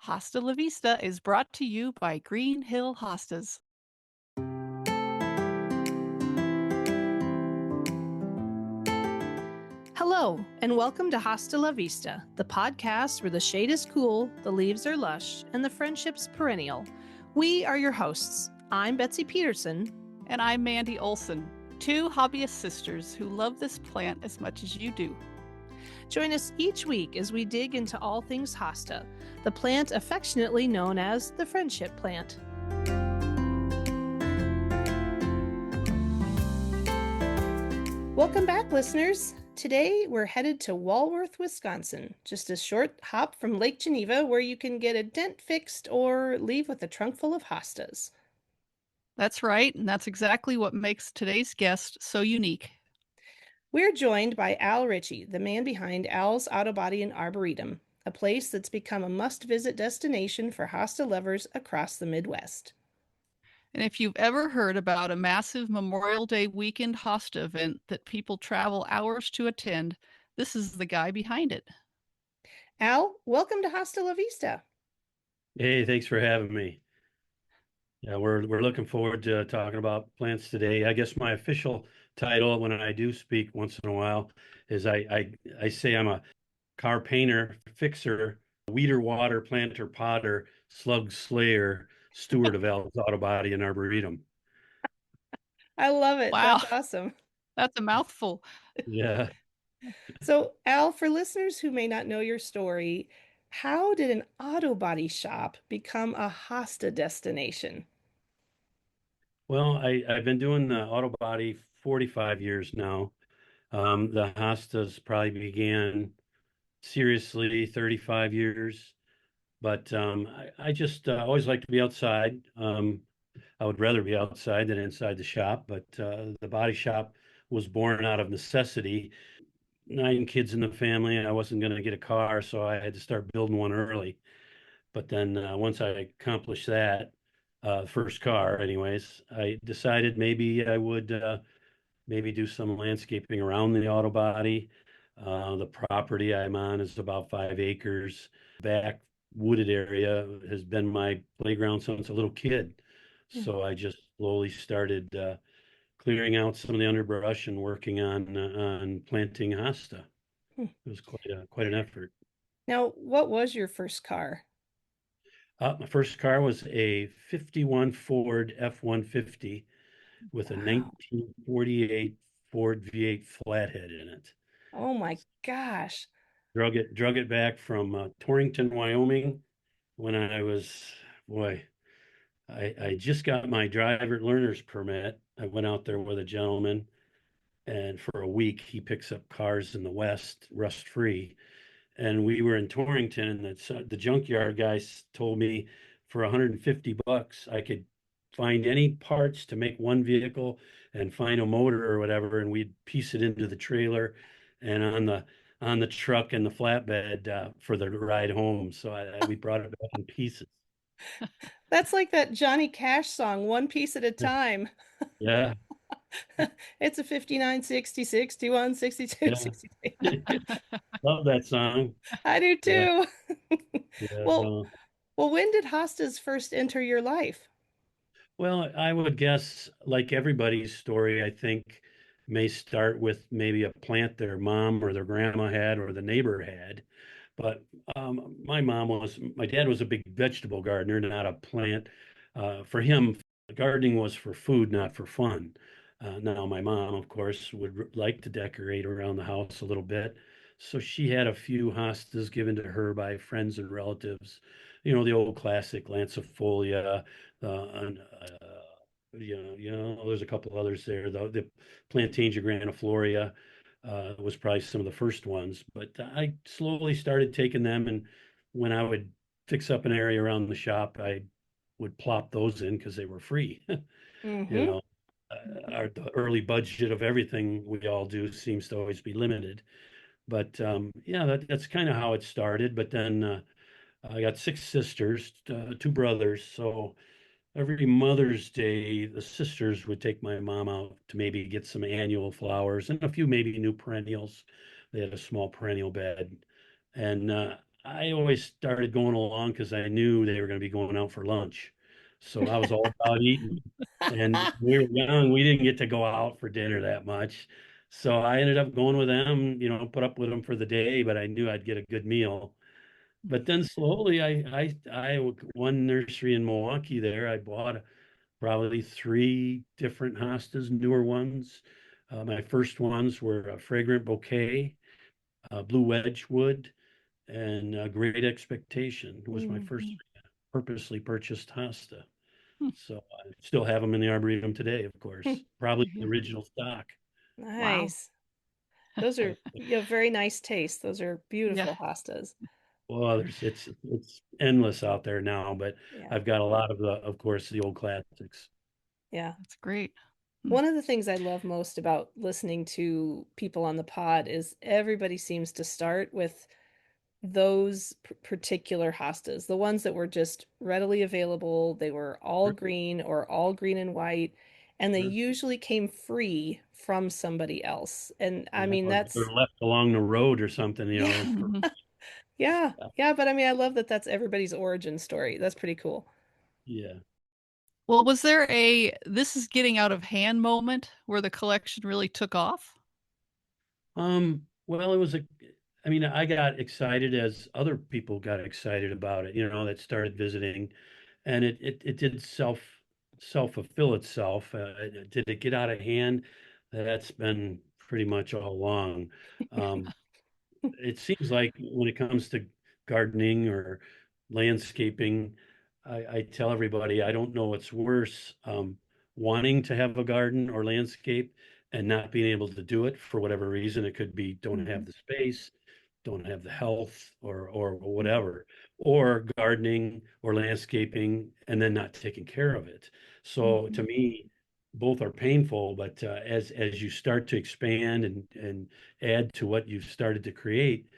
Hasta la Vista is brought to you by Green Hill Hostas. Hello, and welcome to Hosta La Vista, the podcast where the shade is cool, the leaves are lush, and the friendship's perennial. We are your hosts. I'm Betsy Peterson. And I'm Mandy Olson, two hobbyist sisters who love this plant as much as you do. Join us each week as we dig into all things hosta, the plant affectionately known as the friendship plant. Welcome back, listeners. Today, we're headed to Walworth, Wisconsin, just a short hop from Lake Geneva where you can get a dent fixed or leave with a trunk full of hostas. That's right, and that's exactly what makes today's guest so unique. We're joined by Al Ritchey, the man behind Al's Auto Body and Arboretum, a place that's become a must-visit destination for hosta lovers across the Midwest. And if you've ever heard about a massive Memorial Day weekend hosta event that people travel hours to attend, this is the guy behind it. Al, welcome to Hosta La Vista. Hey, thanks for having me. Yeah, we're looking forward to talking about plants today. I guess my official title, when I do speak once in a while, is I say I'm a car painter, fixer, weeder, water, planter, potter, slug slayer, steward of Al's Auto Body and Arboretum. I love it. Wow, That's awesome. that's a mouthful. Yeah. So, Al, for listeners who may not know your story, how did an auto body shop become a hosta destination? Well, I've been doing the auto body 45 years now. The hostas probably began seriously 35 years. But I just always like to be outside. I would rather be outside than inside the shop, but the body shop was born out of necessity. 9 kids in the family, I wasn't going to get a car, so I had to start building one early. But then once I accomplished that, first car, anyways, I decided maybe I would maybe do some landscaping around the auto body. The property I'm on is about 5 acres. Back wooded area has been my playground since a little kid. So I just slowly started clearing out some of the underbrush and working on planting hosta. Hmm. It was quite an effort. Now, what was your first car? My first car was a 51 Ford F-150 with a Wow. 1948 Ford V8 flathead in it. Oh my gosh. Drug it back from Torrington, Wyoming, when I was, boy, I just got my driver learner's permit. I went out there with a gentleman, and for a week he picks up cars in the West, rust free. And we were in Torrington, and the junkyard guys told me for $150 I could find any parts to make one vehicle and find a motor or whatever, and we'd piece it into the trailer and on the truck and the flatbed for the ride home. So we brought it back in pieces. That's like that Johnny Cash song, One Piece at a Time. Yeah, It's a 59, 60, 61, 62, yeah. 63. Love that song. I do Yeah, too. yeah. Well, No. well, when did hostas first enter your life? Well, I would guess, like everybody's story, I think may start with maybe a plant their mom or their grandma had or the neighbor had. But my dad was a big vegetable gardener, not a plant. For him, gardening was for food, not for fun. Now, my mom, of course, would like to decorate around the house a little bit. So she had a few hostas given to her by friends and relatives. You know, the old classic lancifolia, and, there's a couple others there. The Plantagia grandifloria was probably some of the first ones, but I slowly started taking them. And when I would fix up an area around the shop, I would plop those in because they were free. You Mm-hmm. know, the early budget of everything we all do seems to always be limited. But yeah, that's kind of how it started. But then I got 6 sisters, 2 brothers. So every Mother's Day, the sisters would take my mom out to maybe get some annual flowers and a few maybe new perennials. They had a small perennial bed. And I always started going along because I knew they were going to be going out for lunch. So I was all about eating. And we were young, we didn't get to go out for dinner that much. So I ended up going with them, put up with them for the day, but I knew I'd get a good meal. But then slowly, one nursery in Milwaukee there, I bought probably three different hostas, newer ones. My first ones were a fragrant bouquet, blue wedgewood, and Great Expectation was my first Mhm. purposely purchased hosta. Hmm. So I still have them in the Arboretum today, of course. Probably the Yeah. original stock. Wow. Nice. Those are, you have very nice taste. Those are Yeah. beautiful hostas. Well, it's endless out there now, but Yeah. I've got a lot of course, the old classics. Yeah. That's great. Hmm. One of the things I love most about listening to people on the pod is everybody seems to start with those particular hostas, the ones that were just readily available. They were all Sure, green or all green and white, and they sure. usually came free from somebody else. And I Yeah, mean, or that's, they're left along the road or something, yeah, Mhm. yeah, yeah. But I mean, I love that that's everybody's origin story. That's pretty cool. yeah. Well, was there a this is getting out of hand moment where the collection really took off? Well, I mean, I got excited as other people got excited about it, that started visiting, and it did self-fulfill itself. Did it get out of hand? That's been pretty much all along. Um, it seems like when it comes to gardening or landscaping, I tell everybody I don't know what's worse, wanting to have a garden or landscape and not being able to do it for whatever reason. It could be don't have Mhm. the space, don't have the health, or Mhm. whatever, or gardening or landscaping and then not taking care of it. So to Mhm. me, both are painful, but as you start to expand and add to what you've started to create,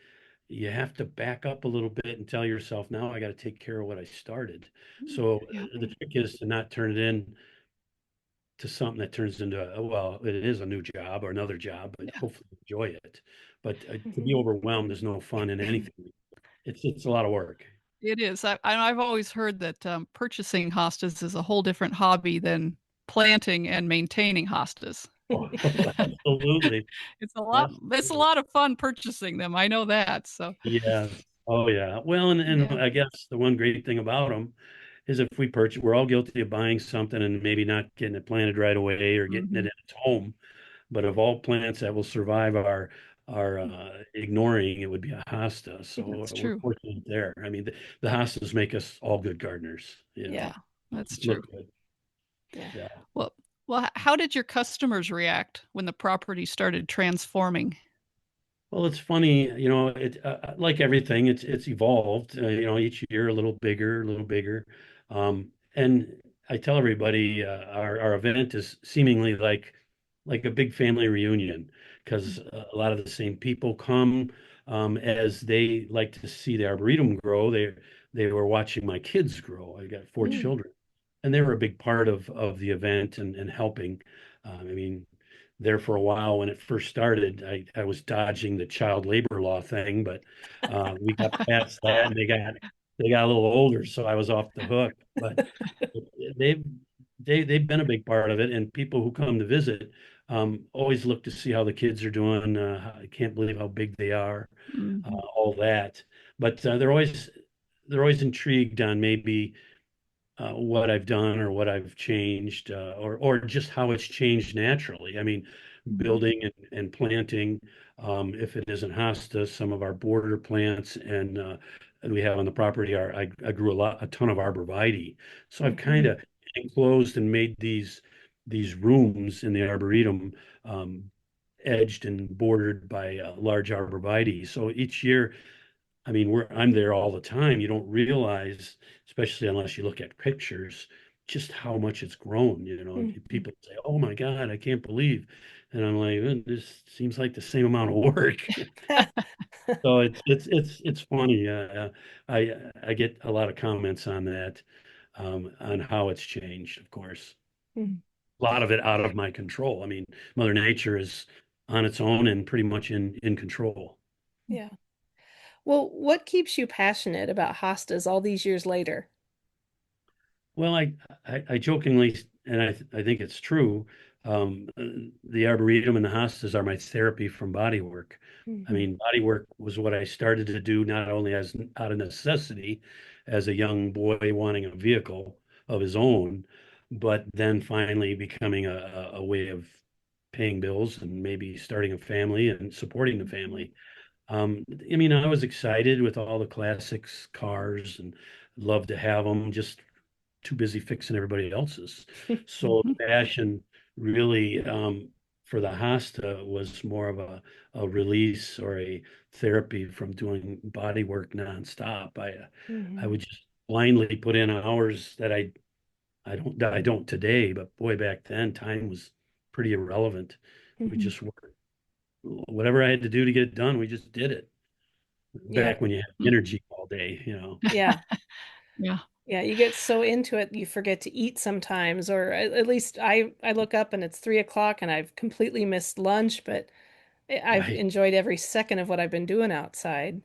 you have to back up a little bit and tell yourself, now I got to take care of what I started. So Yeah. the trick is to not turn it in to something that turns into, well, it is a new job or another job, but Yeah. hopefully enjoy it. But to Mhm. be overwhelmed, there's no fun in anything. It's a lot of work. It is. I've always heard that purchasing hostas is a whole different hobby than planting and maintaining hostas. Oh, absolutely. It's a Absolutely. lot of fun purchasing them. I know that. So Yes. Oh, yeah. Well, and yeah. I guess the one great thing about them is if we purchase, we're all guilty of buying something and maybe not getting it planted right away or getting it Mhm. in its home. But of all plants that will survive our ignoring, it would be a hosta. So That's we're true. fortunate there. I mean, the hostas make us all good gardeners. Yeah. That's true. Look good. Yeah. Yeah. Well, how did your customers react when the property started transforming? Well, it's funny, like everything, it's evolved. Each year a little bigger, a little bigger. And I tell everybody our event is seemingly like a big family reunion because a lot of the same people come as they like to see the Arboretum grow. They were watching my kids grow. I got four Mm. children, and they were a big part of the event and helping. I mean, there for a while when it first started. I was dodging the child labor law thing, but we got past that and they got a little older, so I was off the hook. But they've they've been a big part of it, and people who come to visit always look to see how the kids are doing. I can't believe how big they are, Mhm. all that. But they're always intrigued on maybe what I've done or what I've changed, or just how it's changed naturally. I mean, Mhm. building and planting. If it isn't hostas, some of our border plants and we have on the property are I grew a ton of arborvitae. So I've kind Mhm. of enclosed and made these rooms in the arboretum edged and bordered by large arborvitae. So each year I mean, I'm there all the time. You don't realize, especially unless you look at pictures, just how much it's grown. Mhm. People say, "Oh my God, I can't believe," and I'm like, "This seems like the same amount of work." So it's funny. I get a lot of comments on that, on how it's changed. Of course, Mhm. a lot of it out of my control. I mean, Mother Nature is on its own and pretty much in control. Yeah. Well, what keeps you passionate about hostas all these years later? Well, I jokingly, and I think it's true, uh, the Arboretum and the hostas are my therapy from body work. I Hmm. mean, body work was what I started to do not only as out of necessity as a young boy wanting a vehicle of his own, but then finally becoming a way of paying bills and maybe starting a family and supporting the family. I mean, I was excited with all the classics cars and loved to have them. Just too busy fixing everybody else's. So Mhm. the passion really for the hosta was more of a release or a therapy from doing body work nonstop. I Hmm. would just blindly put in hours that I don't today, but boy, back then time was pretty irrelevant. We Hmm. just worked. Whatever I had to do to get it done, we just did it. Yeah. Back when you had Mm. energy all day. Yeah. Yeah. Yeah, you get so into it you forget to eat sometimes, or at least I look up and it's 3 o'clock and I've completely missed lunch, but I've Right. enjoyed every second of what I've been doing outside.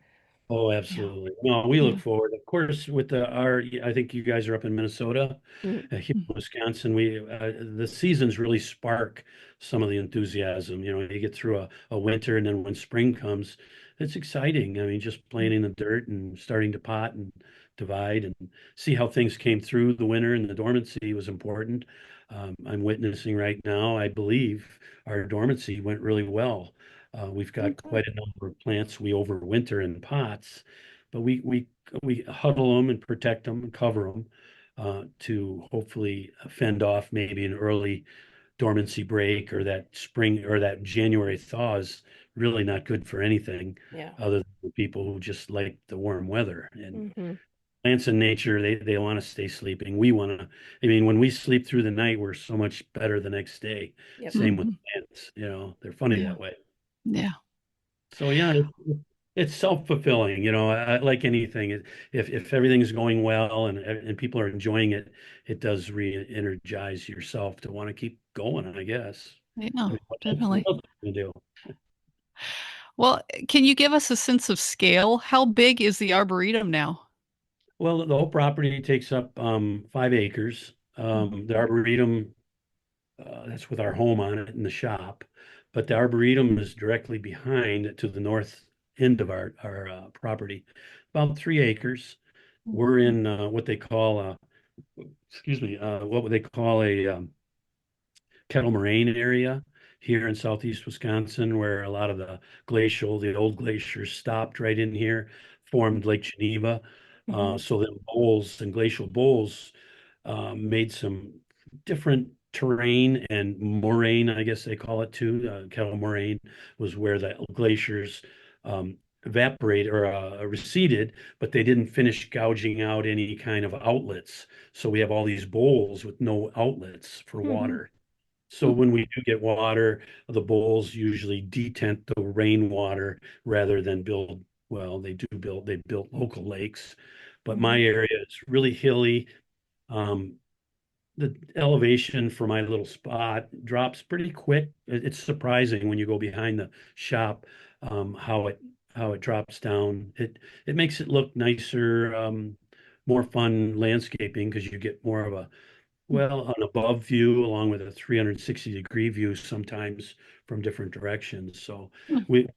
Oh, Yeah. absolutely. No, we look Yeah. forward. Of course, with I think you guys are up in Minnesota. Mm. Here Mm. in Wisconsin, the seasons really spark some of the enthusiasm. You get through a winter, and then when spring comes, it's exciting. I mean, just playing in the dirt and starting to pot and divide and see how things came through the winter and the dormancy was important. I'm witnessing right now, I believe our dormancy went really well. We've got Okay. quite a number of plants we overwinter in pots, but we huddle them and protect them and cover them to hopefully fend off maybe an early dormancy break or that spring or that January thaw is really not good for anything Yeah. other than the people who just like the warm weather. And Hmm. plants in nature, they want to stay sleeping. We want to, I mean, when we sleep through the night, we're so much better the next day. Yep. Same with Mhm. plants, they're funny Yeah. that way. Yeah. So yeah, it's self-fulfilling, like anything. If everything's going well and people are enjoying it, it does re-energize yourself to want to keep going, I guess. Yeah. I mean, what Definitely. else can you do? Well, can you give us a sense of scale? How big is the Arboretum now? Well, the whole property takes up 5 acres. Mhm. The Arboretum, that's with our home on it in the shop, but the Arboretum is directly behind to the north end of our property, about 3 acres. We're in what they call excuse me, what would they call a kettle moraine area here in southeast Wisconsin, where a lot of the old glaciers stopped right in here, formed Lake Geneva. Hmm. So the bowls and glacial bowls made some different terrain and moraine, I guess they call it too. Kettle moraine was where the glaciers evaporated or receded, but they didn't finish gouging out any kind of outlets. So we have all these bowls with no outlets for Hmm. water. So when we do get water, the bowls usually detent the rainwater rather than they built local lakes. But my Hmm. area is really hilly. Um, the elevation for my little spot drops pretty quick. It's surprising when you go behind the shop, how it drops down. It makes it look nicer, more fun landscaping because you get more of an above view along with a 360-degree view sometimes from different directions. So Mhm. we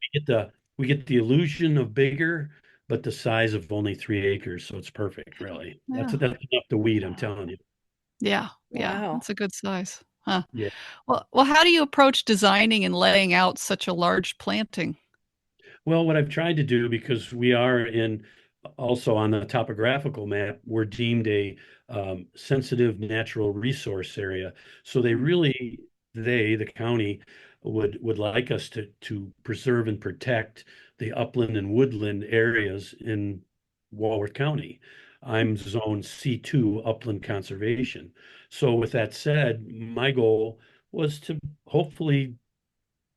get the illusion of bigger, but the size of only 3 acres. So it's perfect, really. That's Yeah. enough to weed, I'm Wow. telling you. Yeah. Yeah. Wow. That's a good size. Huh. Yeah. Well, how do you approach designing and laying out such a large planting? Well, what I've tried to do, because we are also on the topographical map, we're deemed a sensitive natural resource area. So the county, would like us to preserve and protect the upland and woodland areas in Walworth County. I'm zone C2 upland conservation. So with that said, my goal was to hopefully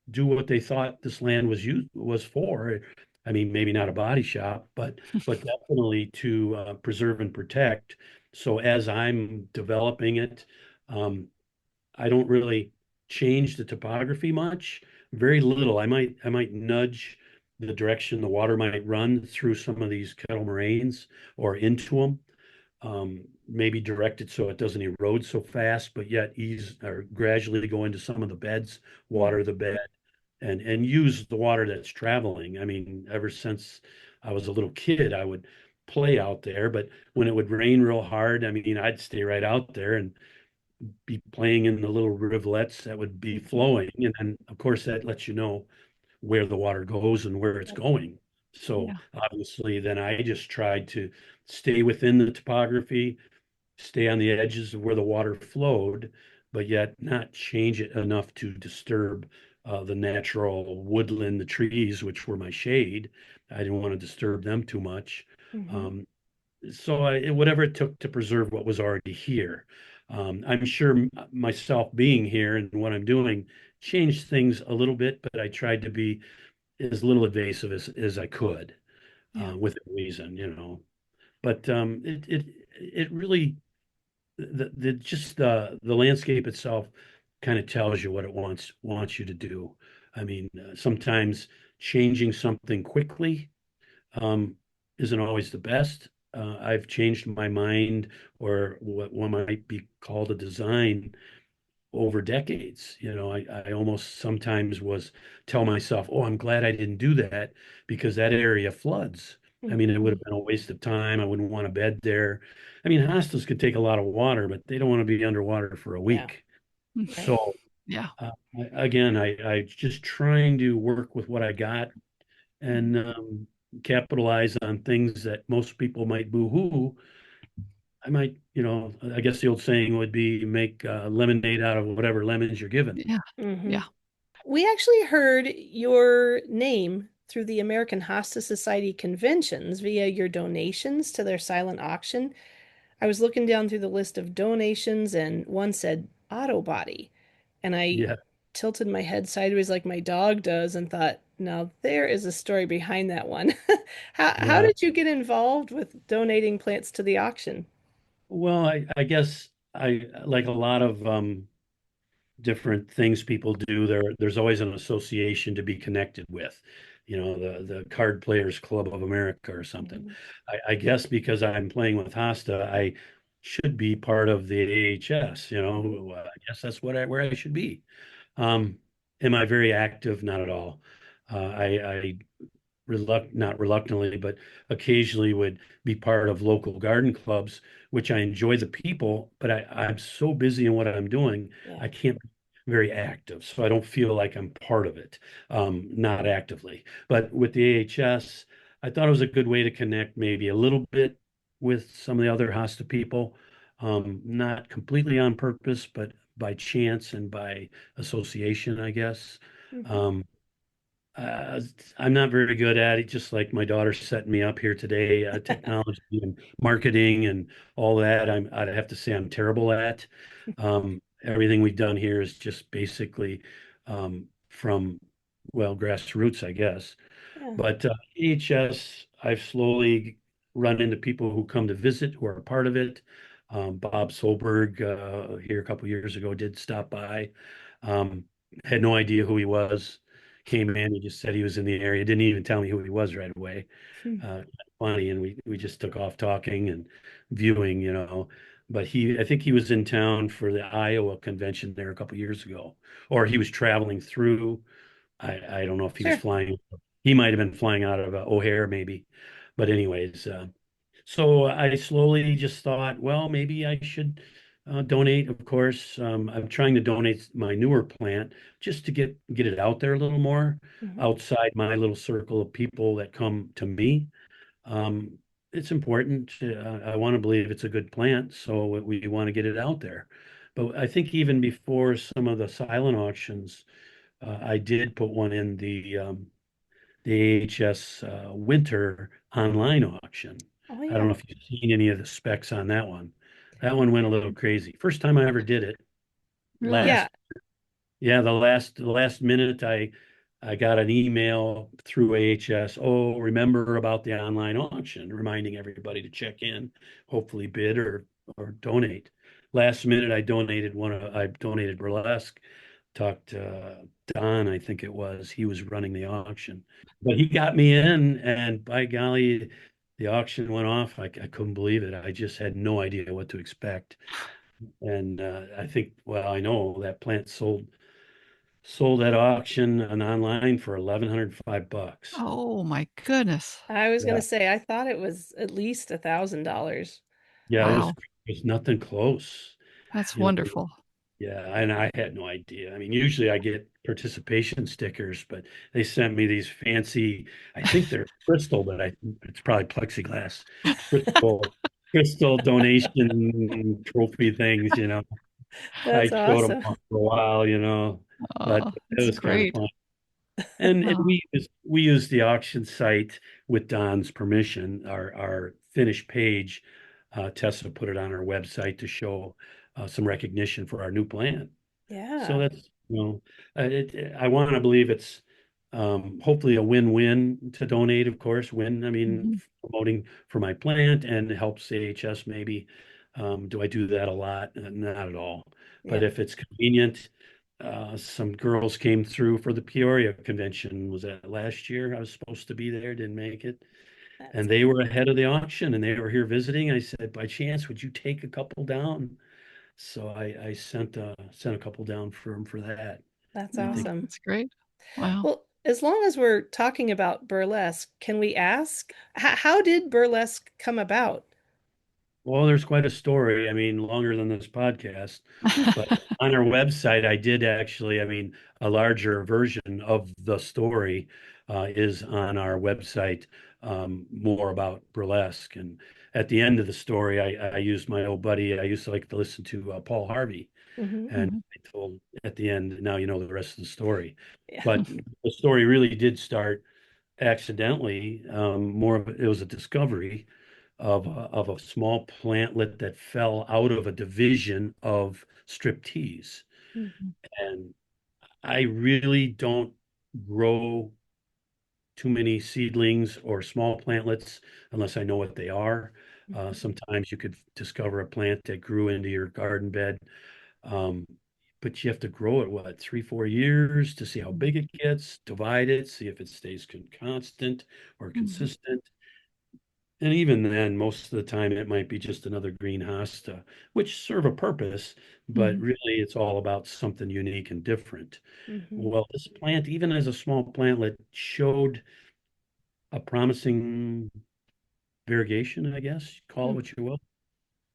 do what they thought this land was for. I mean, maybe not a body shop, but definitely to preserve and protect. So as I'm developing it, um, I don't really change the topography much, very little. I might nudge the direction the water might run through some of these kettle moraines or into them. Maybe direct it so it doesn't erode so fast, but yet ease or gradually go into some of the beds, Mm. water the bed, and use the water that's traveling. I mean, ever since I was a little kid, I would play out there, but when it would rain real hard, I mean, I'd stay right out there and be playing in the little rivulets that would be Mhm. flowing. And then, of course, that lets you know where the water goes and where it's Yep. going. So Yeah. obviously, then I just tried to stay within the topography, stay on the edges of where the water flowed, but yet not change it enough to disturb the natural woodland, the trees, which were my shade. I didn't want to disturb them too much. Mhm. Um, so whatever it took to preserve what was already here. I'm sure myself being here and what I'm doing changed things a little bit, but I tried to be as little invasive as I could, Yeah. within reason, But it really the just the landscape itself kind of tells you what it wants you to do. I mean, sometimes changing something quickly um, isn't always the best. I've changed my mind or what one might be called a design over decades. I almost sometimes was tell myself, oh, I'm glad I didn't do that because that area floods. I mean, it would have Mhm. been a waste of time. I wouldn't want to bed there. I mean, hostas could take a lot of water, but they don't want to be underwater for a Yeah. week. Right. So Yeah. again, I just trying to work with what I got Mhm. and capitalize on things that most people might boo-hoo. I might, I guess the old saying would be make lemonade out of whatever lemons you're given. Yeah. Mhm. Yeah. We actually heard your name through the American Hosta Society conventions via your donations to their silent auction. I was looking down through the list of donations and one said auto body. And I Yeah. tilted my head sideways like my dog does and thought, now there is a story behind that one. How Yeah. did you get involved with donating plants to the auction? Well, I guess I like a lot of different things people do. There's always an association to be connected with, the Card Players Club of America or something. Mhm. I guess because I'm playing with Hosta, I should be part of the AHS, Mhm. I guess that's where I should be. Um, am I very active? Not at all. I not reluctantly, but occasionally would be part of local garden clubs, which I enjoy the people, but I'm so busy in what I'm doing, Yeah. I can't be very active. So I don't feel like I'm part of it, not actively. But with the AHS, I thought it was a good way to connect maybe a little bit with some of the other Hosta people, not completely on purpose, but by chance and by association, I guess. Mhm. Um, uh, I'm not very good at it, just like my daughter setting me up here today, technology and marketing and all that. I'd have to say I'm terrible at. Everything we've done here is just basically from, well, grassroots, I guess. Yeah. But EHS, I've slowly run into people who come to visit who are a part of it. Bob Solberg here a couple years ago did stop by. Um, had no idea who he was. Came in, he just said he was in the area. Didn't even tell me who he was right away. Hmm. Funny, and we just took off talking and viewing, But I think he was in town for the Iowa convention there a couple years ago, or he was traveling through. I don't know if he was Sure. flying. He might have been flying out of O'Hare, maybe. But anyways, so I slowly just thought, well, maybe I should donate. Of course, I'm trying to donate my newer plant just to get it out there a little more Mhm. outside my little circle of people that come to me. Um, it's important. I want to believe it's a good plant, so we want to get it out there. But I think even before some of the silent auctions, I did put one in the AHS winter online auction. Oh I don't yeah. know if you've seen any of the specs on that one. That one went a little crazy. First time I ever did it. Really? Yeah. Last, yeah, the last minute I got an email through AHS. Oh, remember about the online auction, reminding everybody to check in, hopefully bid or donate. Last minute I donated burlesque. talked to Don, I think it was. He was running the auction, but he got me in, and by golly, the auction went off. I couldn't believe it. I just had no idea what to expect. And I think, well, I know that plant sold at auction and online for 1,105 bucks. Oh my goodness. I was gonna Yeah, say, I thought it was at least $1,000. yeah, Wow. it was nothing close. That's You know, wonderful. yeah, and I had no idea. I mean, usually I get participation stickers, but they sent me these fancy, I think they're crystal, but it's probably plexiglass, crystal, crystal donation trophy things, you know. I That's showed them awesome. off for a while, but Oh, it that's was kind of great. fun. And Oh, we used the auction site with Don's permission, our finished page. Tessa put it on our website to show some recognition for our new plant. So Yeah. that's, I want to believe it's hopefully a win-win to donate, of course, win, I mean, mhm, promoting for my plant and helps AHS maybe. Do I do that a lot? Not at all. But Yeah. if it's convenient, some girls came through for the Peoria convention. Was that last year? I was supposed to be there, didn't make it. That's And they were ahead of the auction and they were here visiting. I said, by chance, would you take a couple down? So I sent a couple down for them for that. that's I think, awesome. that's great. Wow. Well, as long as we're talking about burlesque, can we ask how did burlesque come about? well, there's quite a story. I mean, longer than this podcast, but on our website, I did actually, I mean, a larger version of the story is on our website, more about burlesque. And at the end of the story, I used my old buddy. I used to like to listen to Paul Harvey, Hmm. and Mhm. I told at the end, now you know the rest of the story. Yeah. But the story really did start accidentally. More of it was a discovery of a small plantlet that fell out of a division of striptease. Mhm. And I really don't grow too many seedlings or small plantlets unless I know what they are. Sometimes you could discover a plant that grew into your garden bed, um, but you have to grow it, what, 3, 4 years to see how Mhm. big it gets, divide it, see if it stays constant or Mhm. consistent. And even then, most of the time, it might be just another green hosta, which serve a purpose, but Mhm. really it's all about something unique and different. Hmm. Well, this plant, even as a small plantlet, showed a promising variegation, I guess, call it what you will.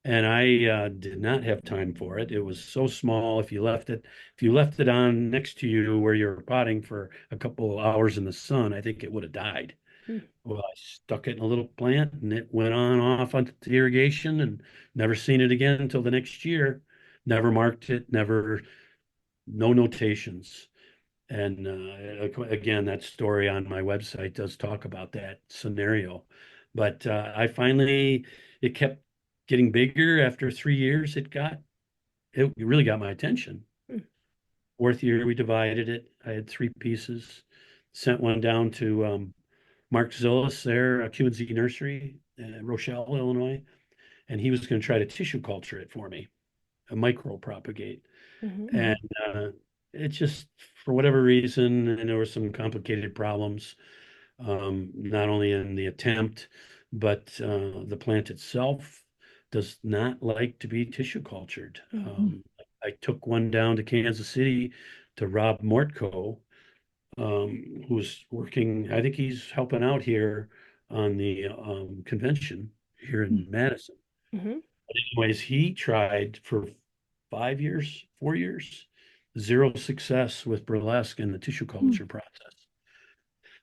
And I did not have time for it. It was so small. If you left it on next to you where you're potting for a couple of hours in the sun, I think it would have died. Well, I stuck it in a little plant and it went on off onto the irrigation and never seen it again until the next year. Never marked it, never, no notations. And again, that story on my website does talk about that scenario. But it kept getting bigger. After 3 years, it really got my attention. Fourth year, we divided it. I had three pieces, sent one down to Mark Zillis there, Q&Z Nursery, Rochelle, Illinois, and he was going to try to tissue culture it for me, a micro propagate. Hmm. And Mhm. uh, it just, for whatever reason, and there were some complicated problems, not only in the attempt, but the plant itself does not like to be tissue cultured. Mhm. I took one down to Kansas City to Rob Mortko, who's working, I think he's helping out here on the convention here in Madison. Hmm. But anyways, he tried for 5 years, 4 years, zero success with burlesque in the tissue Mhm. culture process.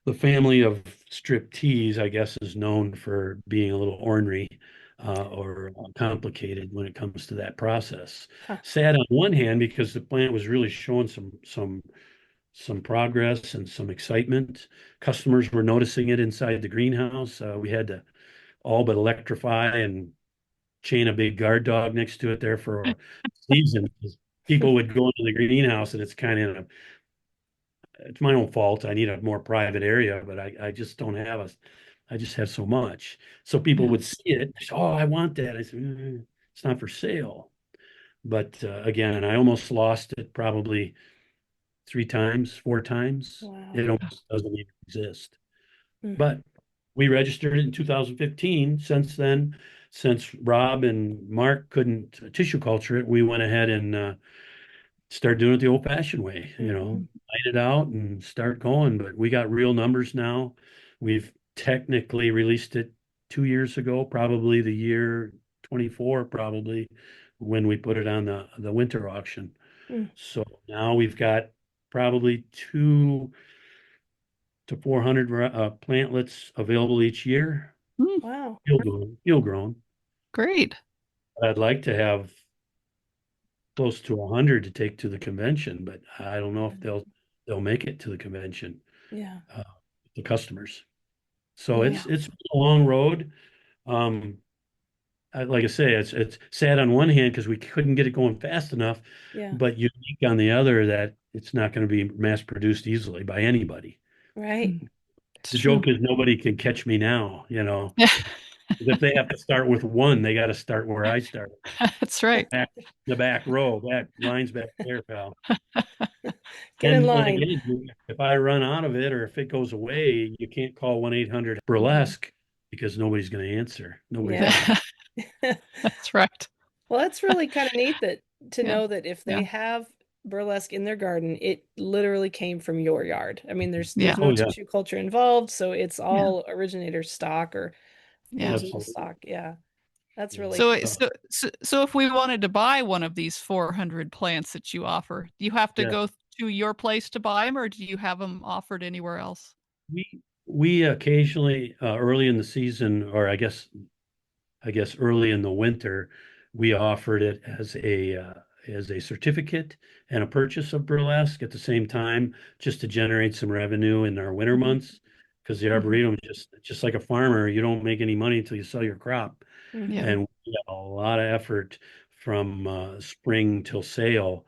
The family of striptease, I guess, is known for being a little ornery or complicated when it comes to that process. Huh. Sad on one hand because the plant was really showing some progress and some excitement. Customers were noticing it inside the greenhouse. We had to all but electrify and chain a big guard dog next to it there for a season. 'Cause people would go into the greenhouse and it's my own fault. I need a more private area, but I just don't have I just have so much. So people Yeah. would see it. Say, oh, I want that. I said, it's not for sale. But again, I almost lost it probably 3 times, 4 times. Wow. It almost doesn't even exist. Hmm. But we registered it in 2015. Since then, since Rob and Mark couldn't tissue culture it, we went ahead and start doing it the old-fashioned way, Hmm. light it out and start going. But we got real numbers now. We've technically released it 2 years ago, probably the year 24, probably when we put it on the winter auction. Mm. So now we've got probably 2 to 400 plantlets available each year. Mm, Wow. Field grown. great. I'd like to have close to 100 to take to the convention, but I don't know if they'll make it to the convention, Yeah. uh, the customers. So Yeah. it's been a long road. Um, like I say, it's sad on one hand because we couldn't get it going fast enough, Yeah. but unique on the other that it's not going to be mass produced easily by anybody. Right. Mm, it's The true. joke is nobody can catch me now. If they have to start with one, they got to start where I started. That's right. Back the back row, back lines back there, pal. Get in And line. again, if I run out of it or if it goes away, you can't call 1-800 Mhm. burlesque because nobody's going to answer. Nobody's Yeah. going to. That's right. Well, that's really kind of neat that to Yeah. know that if they Yeah. have burlesque in their garden, it literally came from your yard. I mean, there's Yeah. no Oh yeah, tissue culture involved, so it's Yeah. all originator stock or Yeah. original absolutely. stock. Yeah. That's Yeah. really So, cool. so if we wanted to buy one of these 400 plants that you offer, do you have to Yeah. go to your place to buy them, or do you have them offered anywhere else? We occasionally early in the season, or I guess early in the winter, we offered it as a certificate and a purchase of burlesque at the same time, just to generate some revenue in our winter Mhm. months. Because the Mhm. Arboretum is just like a farmer, you don't make any money until you sell your crop. Yeah. Hmm. And we got a lot of effort from spring till sale,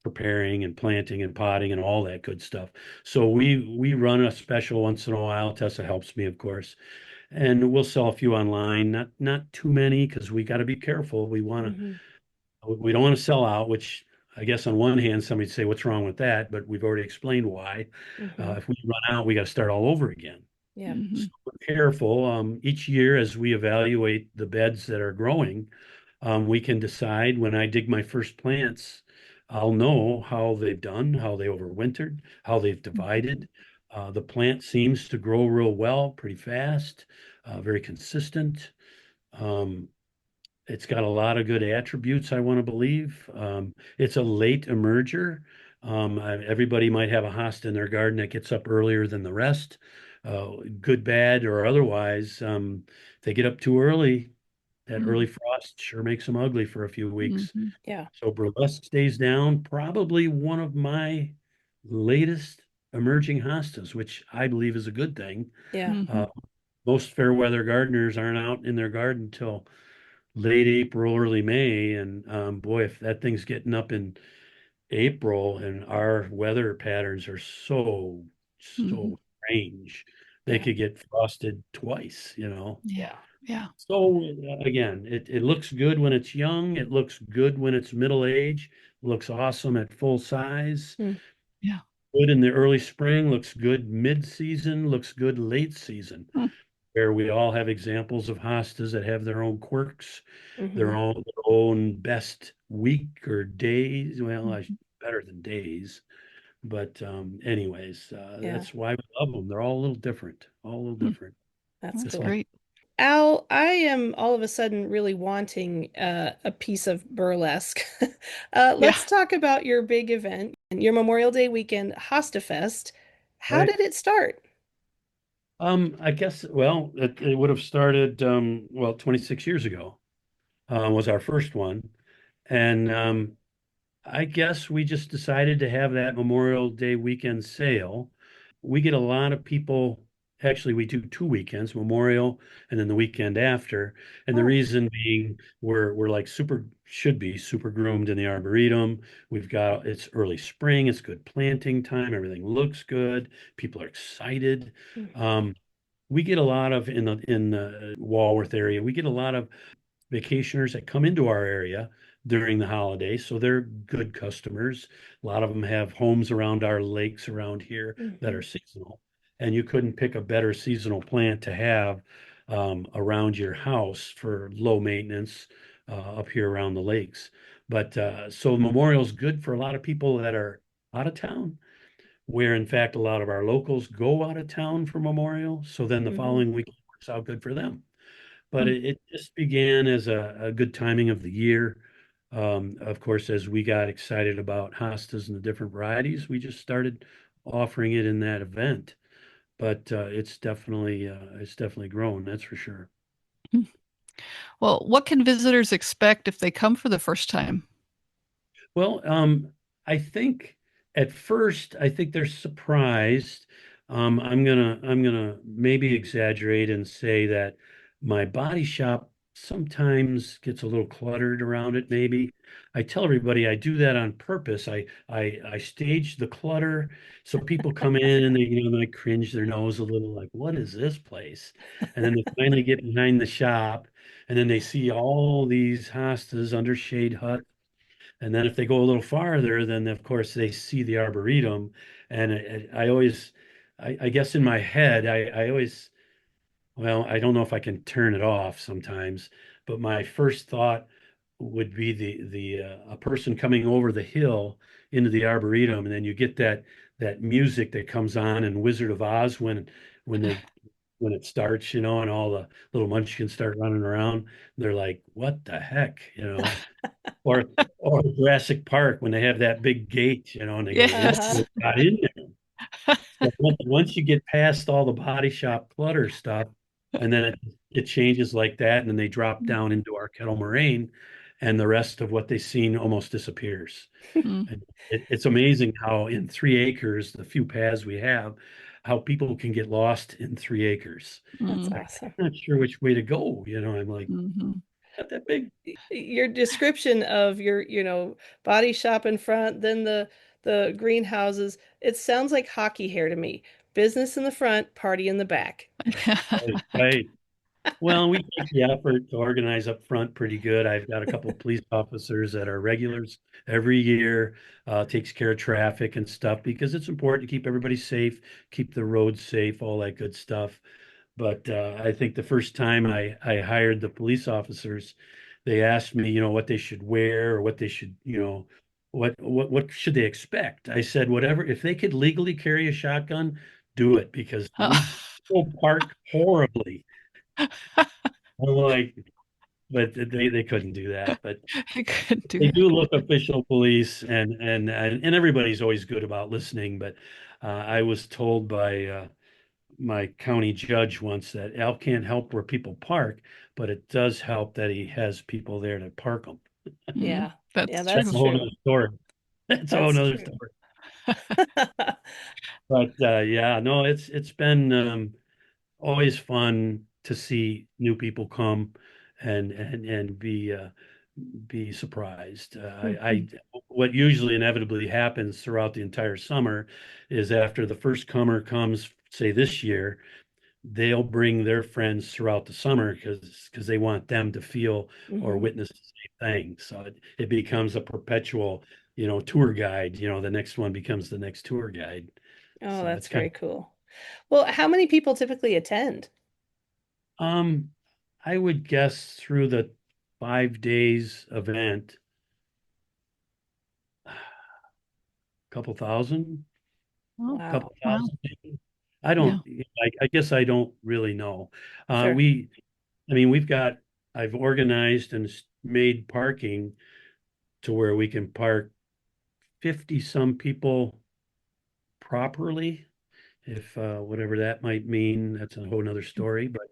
preparing and planting and potting and all that good stuff. So we run a special once in a while. Tessa helps me, of course, and we'll sell a few online. Not too many because we got to be careful. Hmm. We don't want to sell out, which I guess on one hand somebody'd say, "What's wrong with that?" But we've already explained why. Hmm. If we run out, we got to start all over again. Yeah. So Mhm. we're careful. Each year, as we evaluate the beds that are growing, we can decide when I dig my first plants, I'll know how they've done, how they overwintered, how they've Mhm. divided. The plant seems to grow real well, pretty fast, very consistent. Um, it's got a lot of good attributes, I want to believe. It's a late emerger. Everybody might have a hosta in their garden that gets up earlier than the rest, good, bad, or otherwise. If they get up too early, that Mhm. early frost sure makes them ugly for a few weeks. Mhm. Yeah. So burlesque stays down, probably one of my latest emerging hostas, which I believe is a good thing. Yeah. Uh, Mhm. most fair weather gardeners aren't out in their garden till late April, early May. And boy, if that thing's getting up in April and our weather patterns are Mhm. so strange, they Yeah. could get frosted twice. Yeah. Yeah. So again, it looks good when it's young. It looks good when it's middle age. Looks awesome at full size. Mm. Yeah. Good in the early spring. Looks good mid-season. Looks good late season. Mm. Where we all have examples of hostas that have their own quirks, Hmm. their own best week or days. Well, Mhm. better than days. But anyways, Yeah. that's why we love them. They're all a little different. All a little Mm. different. That's That's Just cool. like great. Al, I am all of a sudden really wanting a piece of burlesque. Yeah. Let's talk about your big event, your Memorial Day weekend, Hosta Fest. How right. did it start? I guess, well, it would have started, 26 years ago, was our first one. And I guess we just decided to have that Memorial Day weekend sale. We get a lot of people. Actually, we do 2 weekends, Memorial and then the weekend after. And the Oh. reason being we're like should be super groomed in the Arboretum. It's early spring, it's good planting time, everything looks good, people are excited. Mm. We get a lot of in the Walworth area, we get a lot of vacationers that come into our area during the holidays. So they're good customers. A lot of them have homes around our lakes around here that Hmm. are seasonal. And you couldn't pick a better seasonal plant to have around your house for low maintenance up here around the lakes. But so Memorial's good for a lot of people that are out of town, where in fact a lot of our locals go out of town for Memorial. So then the Hmm. following week works out good for them. But Mm. it just began as a good timing of the year. Of course, as we got excited about hostas and the different varieties, we just started offering it in that event. But it's definitely grown, that's for sure. Mm. Well, what can visitors expect if they come for the first time? Well, I think at first, I think they're surprised. I'm gonna maybe exaggerate and say that my body shop sometimes gets a little cluttered around it. Maybe I tell everybody I do that on purpose. I stage the clutter so people come in and they cringe their nose a little, like, what is this place? And then they finally get behind the shop, and then they see all these hostas under shade hut. And then if they go a little farther, then of course they see the Arboretum. And I always, I guess in my head, I always, well, I don't know if I can turn it off sometimes, but my first thought would be a person coming over the hill into the Arboretum, and then you get that music that comes on in Wizard of Oz when they when it starts, and all the little munchkins start running around. They're like, "What the heck?" Or or Jurassic Park when they have that big gate, and they go, "What Yes. Uh-huh. got in there?" So once you get past all the body shop clutter stuff, and then it changes like that, and then they drop down into our kettle moraine, and the rest of what they've seen almost disappears. Mm, And it's amazing how in 3 acres, the few paths we have, how people can get lost in 3 acres. That's mm, Like, awesome. I'm not sure which way to go. I'm like, mhm. not that big. Your description of your, body shop in front, then the greenhouses, it sounds like hockey hair to me. Business in the front, party in the back. Right, right. Well, we take the effort to organize up front pretty good. I've got a couple of police officers that are regulars every year, takes care of traffic and stuff because it's important to keep everybody safe, keep the roads safe, all that good stuff. But I think the first time I hired the police officers, they asked me, what they should wear or what they should, what should they expect? I said, whatever, if they could legally carry a shotgun, do it because we people park horribly. I'm like, but they couldn't do that. But I couldn't do they it. do look official police, and everybody's always good about listening. But I was told by my county judge once that Al can't help where people park, but it does help that he has people there to park them. Mm, Yeah. Yeah, that's That's that's a true. whole true. nother story. That's a whole That's nother true. story. But yeah, no, it's been always fun to see new people come and be surprised. Mhm. What usually inevitably happens throughout the entire summer is after the first comer comes, say this year, they'll bring their friends throughout the summer because they want them to feel or Mhm. witness the same thing. So it becomes a perpetual, tour guide. The next one becomes the next tour guide. Oh, So that's it's kind very cool. Well, how many people typically attend? I would guess through the 5 days event, a couple thousand, Oh, Wow. couple wow. thousand. Maybe. I Yeah. don't, I guess I don't really know. Uh, Sure. we, I mean, I've organized and made parking to where we can park 50 some people properly, if whatever that might mean. That's a whole nother story, but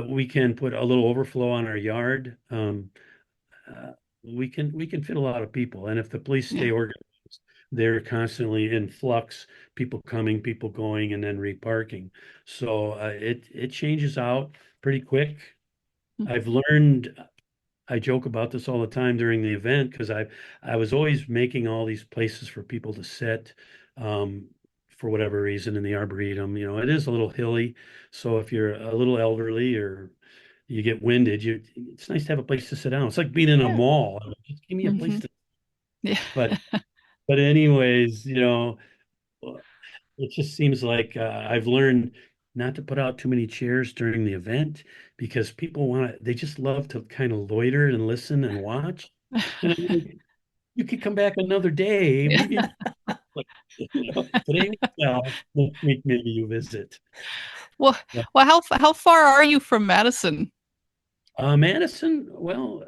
we can put a little overflow on our yard. Uh, we can fit a lot of people, and if the police Yeah. stay organized, they're constantly in flux, people coming, people going, and then reparking. So it changes out pretty quick. Mm, I've learned. I joke about this all the time during the event because I was always making all these places for people to sit, um, for whatever reason in the Arboretum. It is a little hilly, so if you're a little elderly or you get winded. It's nice to have a place to sit down. It's like being in a Yeah. mall. Just give me a place Hmm. to. Yeah. But anyways, it just seems like I've learned not to put out too many chairs during the event because people they just love to kind of loiter and listen and watch. And I'm like, you could come back another day. Yeah. What do you mean? Like, today, well, next week maybe you visit. Well, But, how far are you from Madison? Madison, well,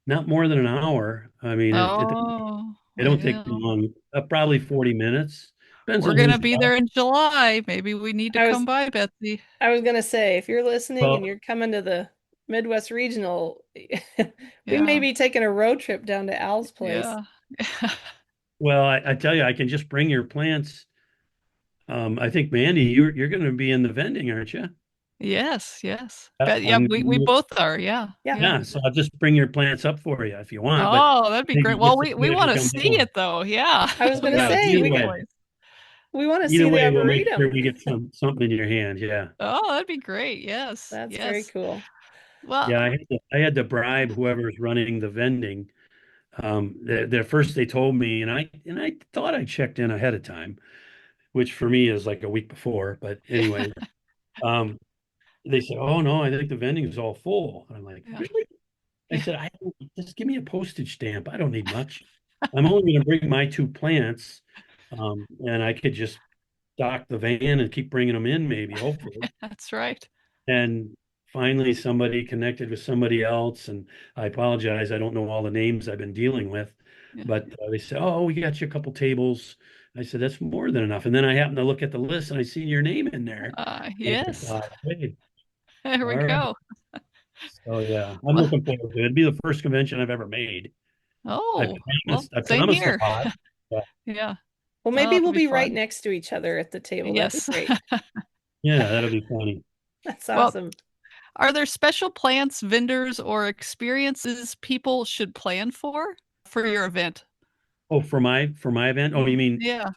not more than an hour. I mean, Oh, it don't take too well, long. Probably 40 minutes. Depends we're on gonna who's be about. there in July. Maybe we need to I come was by, Betsy. I was gonna say, if you're listening and Well, you're coming to the Midwest Regional, we may Yeah, be taking a road trip down to Al's place. yeah. I tell you, I can just bring your plants. I think Mandy, you're going to be in the vending, aren't you? Yes, yes. But yeah, I'm we both are. Yeah, Yeah, yeah. Yeah, so I'll just bring your plants up for you if you want. But Oh, that'd be I think great. Well, just as we good if want you to come see down. it though. Yeah, I was gonna we got to Yeah, say see either the way, place. we want to either see the way, we'll make sure Arboretum. we get something in your hand. Yeah, Oh, that'd be great. Yes, That's very yes. cool. Well, yeah. I had to bribe whoever's running the vending. First they told me, and I thought I checked in ahead of time, which for me is like a week before. But anyway, um, they said, "Oh no, I think the vending is all full." And I'm like, yeah, "Really?" I yeah. said, just give me a postage stamp. I don't need much. I'm only going to bring my two plants, and I could just dock the van and keep bringing them in, maybe, hopefully. That's right. And finally, somebody connected with somebody else, and I apologize. I don't know all the names I've been dealing with, Yeah. but they said, "Oh, we got you a couple tables." I said, "That's more than enough." And then I happened to look at the list, and I see your name in there. I said, Yes. Wait, There we all right." go. So yeah, I'm Well, looking forward to it. It'd be the first convention I've ever made. I oh, well, promised. I same promised a here. lot. But Yeah. Well, Oh, maybe it'll we'll be be right fun. next to each other at the table. That'd be Yes. great. yeah, that'll be funny. That's Well, awesome. are there special plants, vendors, or experiences people should plan for your event? Oh, for my event? Oh, you mean Yeah.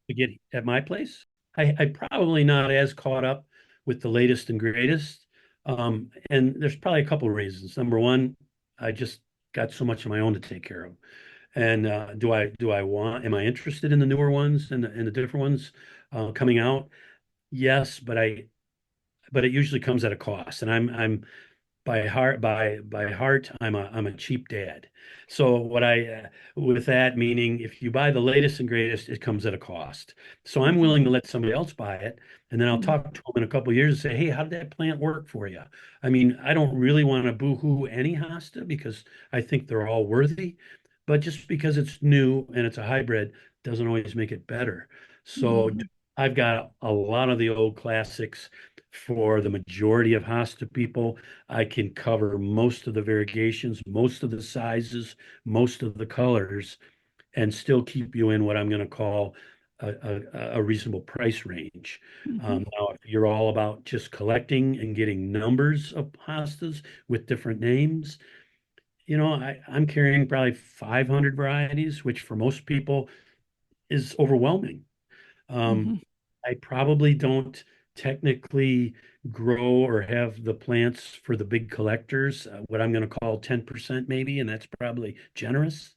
to get at my place? I probably not as caught up with the latest and greatest. And there's probably a couple of reasons. Number one, I just got so much of my own to take care of. And am I interested in the newer ones and the different ones coming out? Yes, but it usually comes at a cost. And I'm by heart I'm a cheap dad. So what I with that meaning if you buy the latest and greatest it comes at a cost. So I'm Mhm. willing to let somebody else buy it and then I'll Mhm. talk to them in a couple of years and say, "Hey, how did that plant work for you?" I mean, I don't really want to boo-hoo any hosta because I think they're all worthy, but just because it's new and it's a hybrid doesn't always make it better. So Mhm. I've got a lot of the old classics for the majority of hosta people. I can cover most of the variegations, most of the sizes, most of the colors, and still keep you in what I'm going to call a reasonable price range. Mhm. Now, if you're all about just collecting and getting numbers of hostas with different names, I'm carrying probably 500 varieties, which for most people is overwhelming. Um, Mhm. I probably don't technically grow or have the plants for the big collectors, what I'm going to call 10% maybe, and that's probably generous.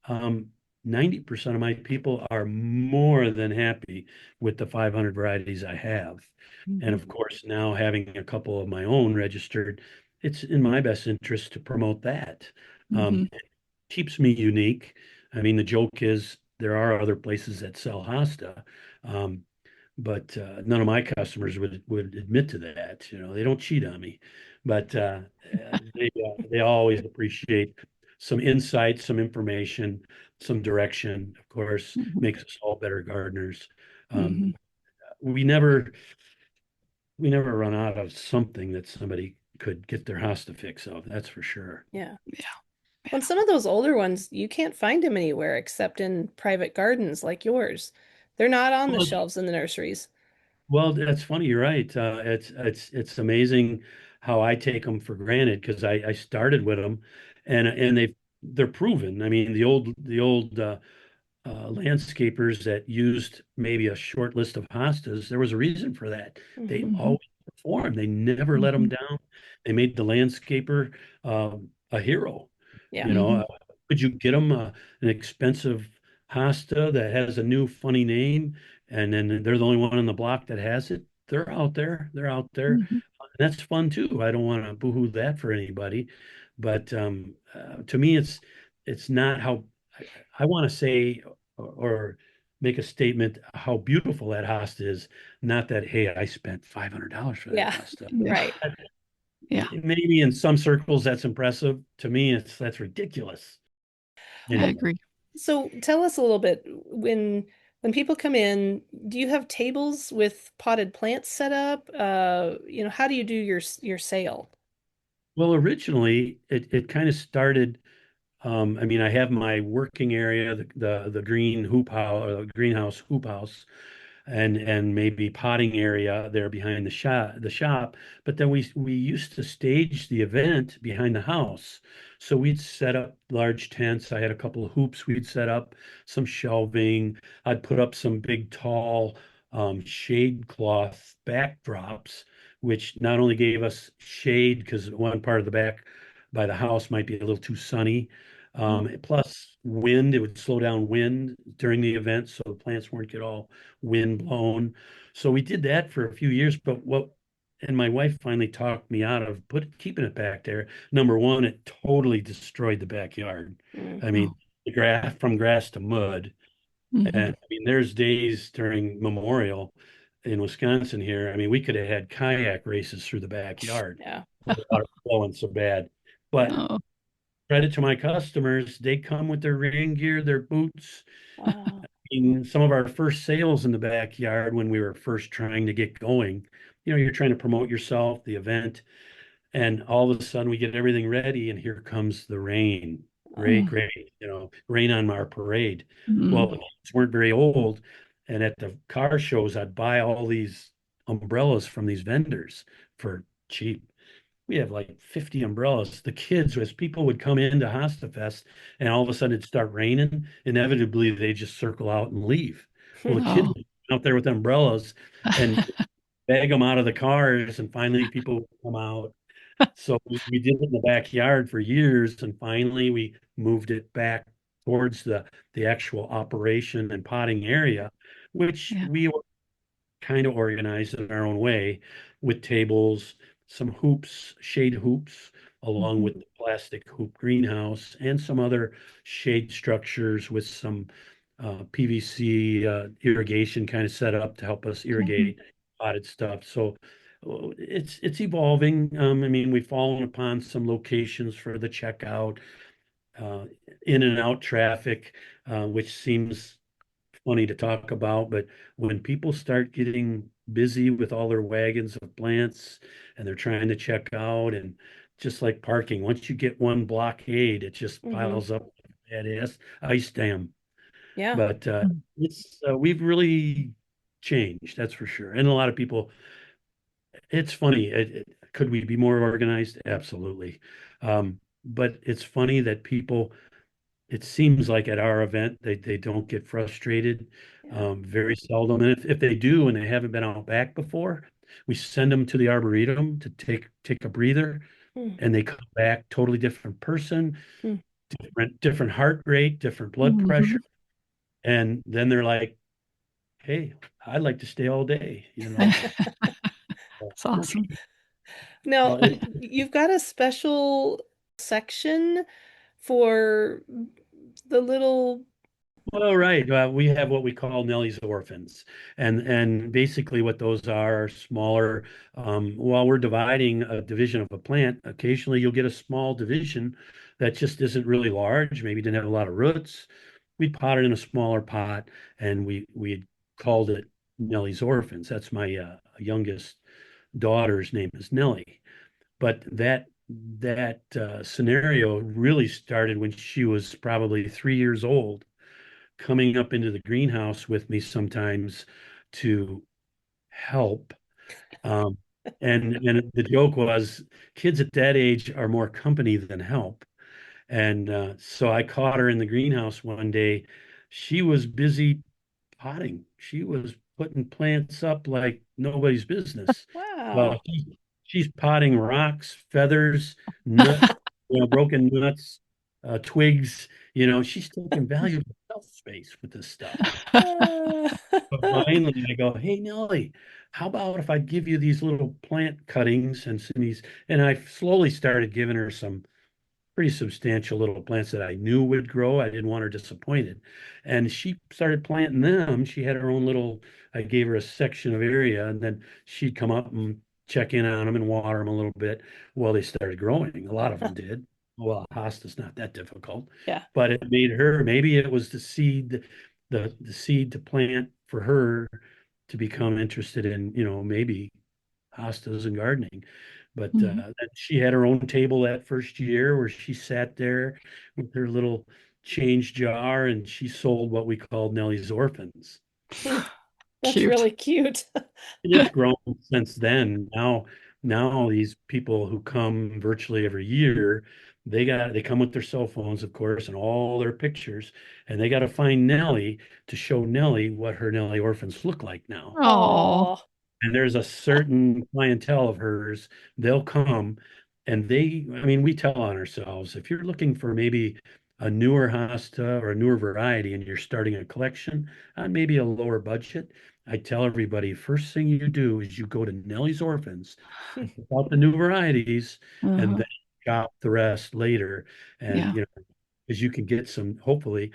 Um, 90% of my people are more than happy with the 500 varieties I have. And Mhm. of course, now having a couple of my own registered, it's in my best interest to promote that. Mhm. It keeps me unique. I mean, the joke is there are other places that sell hosta, um, but none of my customers would admit to that. They don't cheat on me, but they always appreciate some insight, some information, some direction. Of course, Mhm. makes us all better gardeners. Um, Mhm. we never we never run out of something that somebody could get their house to fix of. That's for sure. Yeah. Yeah. Well, and some of those older ones, you can't find them anywhere except in private gardens like yours. They're not on the Well, shelves in the nurseries. well, that's funny. You're right. It's amazing how I take them for granted because I started with them, and they're proven. I mean, the old landscapers that used maybe a short list of hostas, there was a reason for that. They Hmm. Mhm. always perform. They never let them Mhm. down. They made the landscaper a hero. Yeah. You know, Mhm. could you get them an expensive hosta that has a new funny name, and then they're the only one on the block that has it? They're out there. They're out there. Mhm. That's fun too. I don't want to boohoo that for anybody, but to me, it's not how I want to say or make a statement how beautiful that hosta is. Not that, hey, I spent $500 for that Yeah. hosta. Yeah. Right. Yeah. Maybe in some circles that's impressive. To me, that's ridiculous. I Anyway, agree. So tell us a little bit when people come in, do you have tables with potted plants set up? How do you do your sale? well, originally it kind of started. I mean, I have my working area, the green hoop house or the greenhouse hoop house, and maybe potting area there behind the shop. But then we used to stage the event behind the house. So we'd set up large tents. I had a couple of hoops we'd set up, some shelving. I'd put up some big tall shade cloth backdrops, which not only gave us shade because one part of the back by the house might be a little too sunny. Plus wind, it would slow down wind during the event so the plants weren't get all wind blown. So we did that for a few years, but and my wife finally talked me out of keeping it back there. Number one, it totally destroyed the backyard. Mm. I mean, Oh. the grass from grass to mud. Mhm. And I mean, there's days during Memorial in Wisconsin here. I mean, we could have had kayak races through the backyard. Yeah. The water flowing so bad. But Oh. credit to my customers, they come with their rain gear, their boots. Wow. In some of our first sales in the backyard when we were first trying to get going, you're trying to promote yourself, the event, and all of a sudden we get everything ready, and here comes the rain. Great, Mm. great, rain on our parade. Well, the Mhm. kids weren't very old, and at the car shows, I'd buy all these umbrellas from these vendors for cheap. We have like 50 umbrellas. The kids, as people would come into HostaFest and all of a sudden it'd start raining, inevitably they just circle out and leave. Well, the kids Oh. would be out there with umbrellas and bag them out of the cars, and finally people would come out. So we did it in the backyard for years, and finally we moved it back towards the actual operation and potting area, which Yeah. we kind of organized in our own way with tables, some hoops, shade hoops, along Mhm. with the plastic hoop greenhouse, and some other shade structures with some PVC irrigation kind of set up to help us Mhm. irrigate potted stuff. So it's evolving. I mean, we've fallen upon some locations for the checkout, uh, in and out traffic, which seems funny to talk about, but when people start getting busy with all their wagons of plants and they're trying to check out, and just like parking, once you get one blockade, it just Hmm. piles up at ice dam. Yeah. But Mm. it's we've really changed, that's for sure. And a lot of people, it's funny. Could we be more organized? Absolutely. But it's funny that people it seems like at our event they don't get frustrated, Yeah. very seldom. And if they do and they haven't been out back before, we send them to the Arboretum to take a breather, Mm. and they come back totally different person, Mm. different heart rate, different blood pressure. Mhm. And then they're like, hey, I'd like to stay all day. So, It's awesome. okay. Now, Well, it, you've got a special section for the little. Well, right. We have what we call Nellie's orphans, and basically what those are smaller. While we're dividing a division of a plant, occasionally you'll get a small division that just isn't really large. Maybe didn't have a lot of roots. We pot it in a smaller pot, and we had called it Nellie's orphans. That's my youngest daughter's name is Nellie. But that scenario really started when she was probably 3 years old, coming up into the greenhouse with me sometimes to help. Um, and the joke was kids at that age are more company than help. And so I caught her in the greenhouse one day. She was busy potting. She was putting plants up like nobody's business. Wow. Well, she's potting rocks, feathers, nuts, broken nuts, twigs. She's taking valuable shelf space with this stuff. Uh, But finally, I go, hey, Nellie, how about if I give you these little plant cuttings and some these? And I slowly started giving her some pretty substantial little plants that I knew would grow. I didn't want her disappointed. And she started planting them. She had her own little, I gave her a section of area, and then she'd come up and check in on them and water them a little bit. Well, they started growing. A lot of them did. Well, hosta's not that difficult, yeah. but it made her, maybe it was the seed, the seed to plant for her to become interested in, maybe hostas and gardening. But Mhm. then she had her own table that first year where she sat there with her little change jar and she sold what we called Nellie's Orphans. Hmm, that's Cute. really cute. And it's grown since then. Now these people who come virtually every year, they come with their cell phones, of course, and all their pictures, and they got to find Nellie to show Nellie what her Nellie Orphans look like now. Oh. Oh. And there's a certain clientele of hers, they'll come and I mean, we tell on ourselves, if you're looking for maybe a newer hosta or a newer variety and you're starting a collection on maybe a lower budget, I tell everybody, first thing you do is you go to Nellie's Orphans and pick out the new varieties and Uh-huh. then shop the rest later. And, Yeah. because you can get some, hopefully,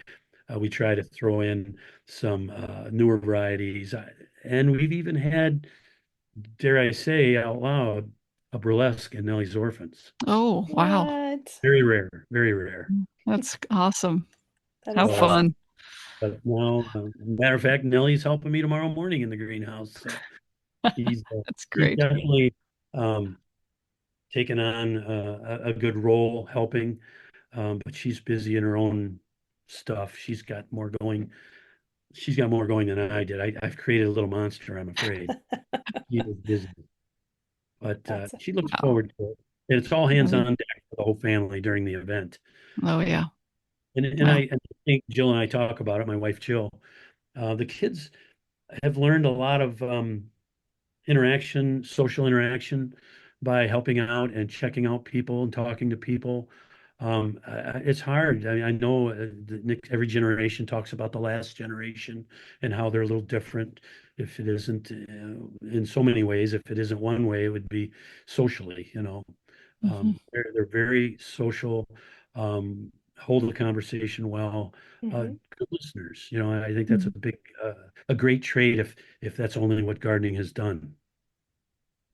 we try to throw in some newer varieties. And we've even had, dare I say out loud, a burlesque in Nellie's Orphans. Oh, wow. What? Very rare, very rare. That's awesome. That How is So, awesome. fun. but now, matter of fact, Nellie's helping me tomorrow morning in the greenhouse. So he's That's he's great. definitely um, taken on a good role helping, but she's busy in her own stuff. She's got more going than I did. I've created a little monster, I'm afraid. She is busy. But That's she looks Wow. forward to it. And it's all Oh, hands yeah. on deck for the whole family during the event. Oh, yeah. And Well, I think Jill and I talk about it, my wife Jill. The kids have learned a lot of social interaction by helping out and checking out people and talking to people. It's hard. I know every generation talks about the last generation and how they're a little different. If it isn't in so many ways, if it isn't one way, it would be socially. mhm, They're very social, hold the conversation well, hmm. good listeners. I think that's a mhm. big, a great trait if that's only what gardening has done.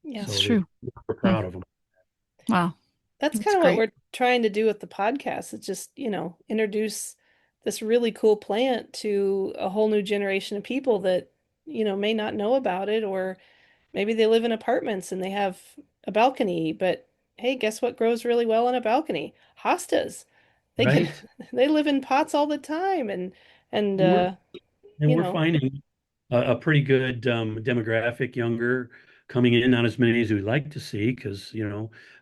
Yeah. That's So true. we're Yeah. proud of them. Wow. That's kind That's of what great. we're trying to do with the podcast. It's just, introduce this really cool plant to a whole new generation of people that, may not know about it, or maybe they live in apartments and they have a balcony, but hey, guess what grows really well on a balcony? Hostas. They get Right? they live in pots all the time, and And we're and you we're know, finding a pretty good demographic, younger, coming in, not as many as we'd like to see, because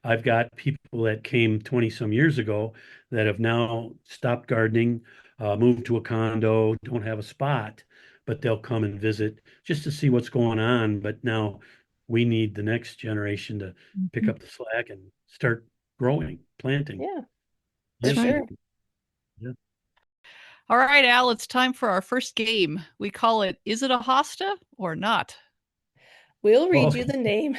I've got people that came 20 some years ago that have now stopped gardening, moved to a condo, don't have a spot, but they'll come and visit just to see what's going on. But now we need the next generation to pick Mhm. up the slack and start growing, planting. yeah, for That's Yes, right. sure. yeah. All right, Al, it's time for our first game. We call it Is It a Hosta or Not? We'll Well, read you the name.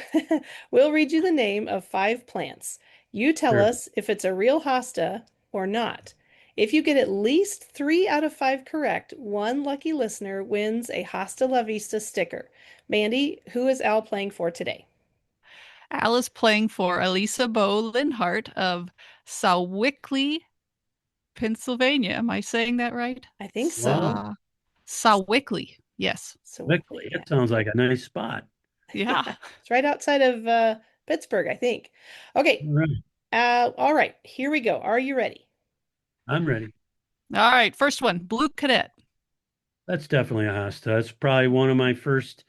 We'll read you the name of 5 plants. You tell sure. us if it's a real hosta or not. If you get at least 3 out of 5 correct, one lucky listener wins a Hosta La Vista sticker. Mandy, who is Al playing for today? Al is playing for Elisa Bo Linhart of Sawickley, Pennsylvania. Am I saying that right? I think so. Wow. Sawickley. Yes. So Wickley, Wickley, yeah. that sounds like a nice spot. Yeah. It's right outside of Pittsburgh, I think. Okay. All right, All right, here we go. Are you ready? I'm ready. All right. First one, Blue Cadet. That's definitely a hosta. That's probably one of my first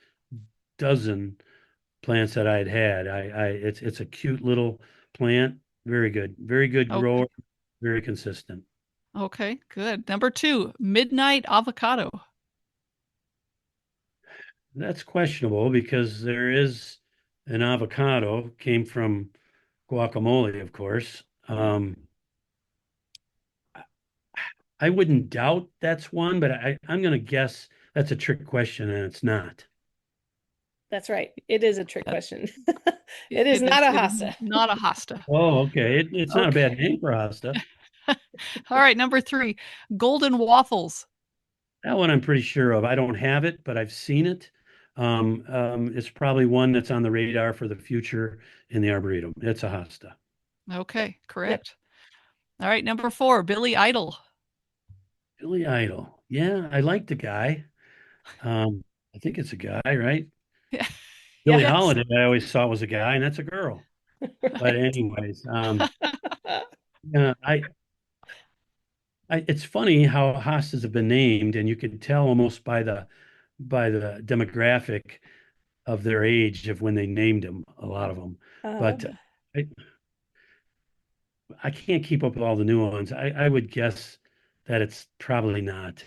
dozen plants that I'd had. It's a cute little plant. Very good Okay. grower, very consistent. Okay. Good. Number two, Midnight Avocado. That's questionable because there is an avocado came from guacamole, of course. I wouldn't doubt that's one, but I'm going to guess that's a trick question and it's not. That's right. It is a trick That question. It is it not is a it is hosta. not a hosta. Oh, okay. It's not a bad Okay. name for Asta. All right, number 3, golden waffles. That one I'm pretty sure of. I don't have it, but I've seen it. It's probably one that's on the radar for the future in the Arboretum. It's a hosta. Okay, Yep. correct. All right, number 4, Billy Idol. Billy Idol. Yeah, I like the guy. I think it's a guy, right? Billie Yeah. Yes. Holiday, I always thought was a guy, and that's a girl. But Right. anyways, yeah, it's funny how hostas have been named, and you can tell almost by the demographic of their age of when they named them, a lot of them. Uh, But I, I can't keep up with all the new ones. I would guess that it's probably not.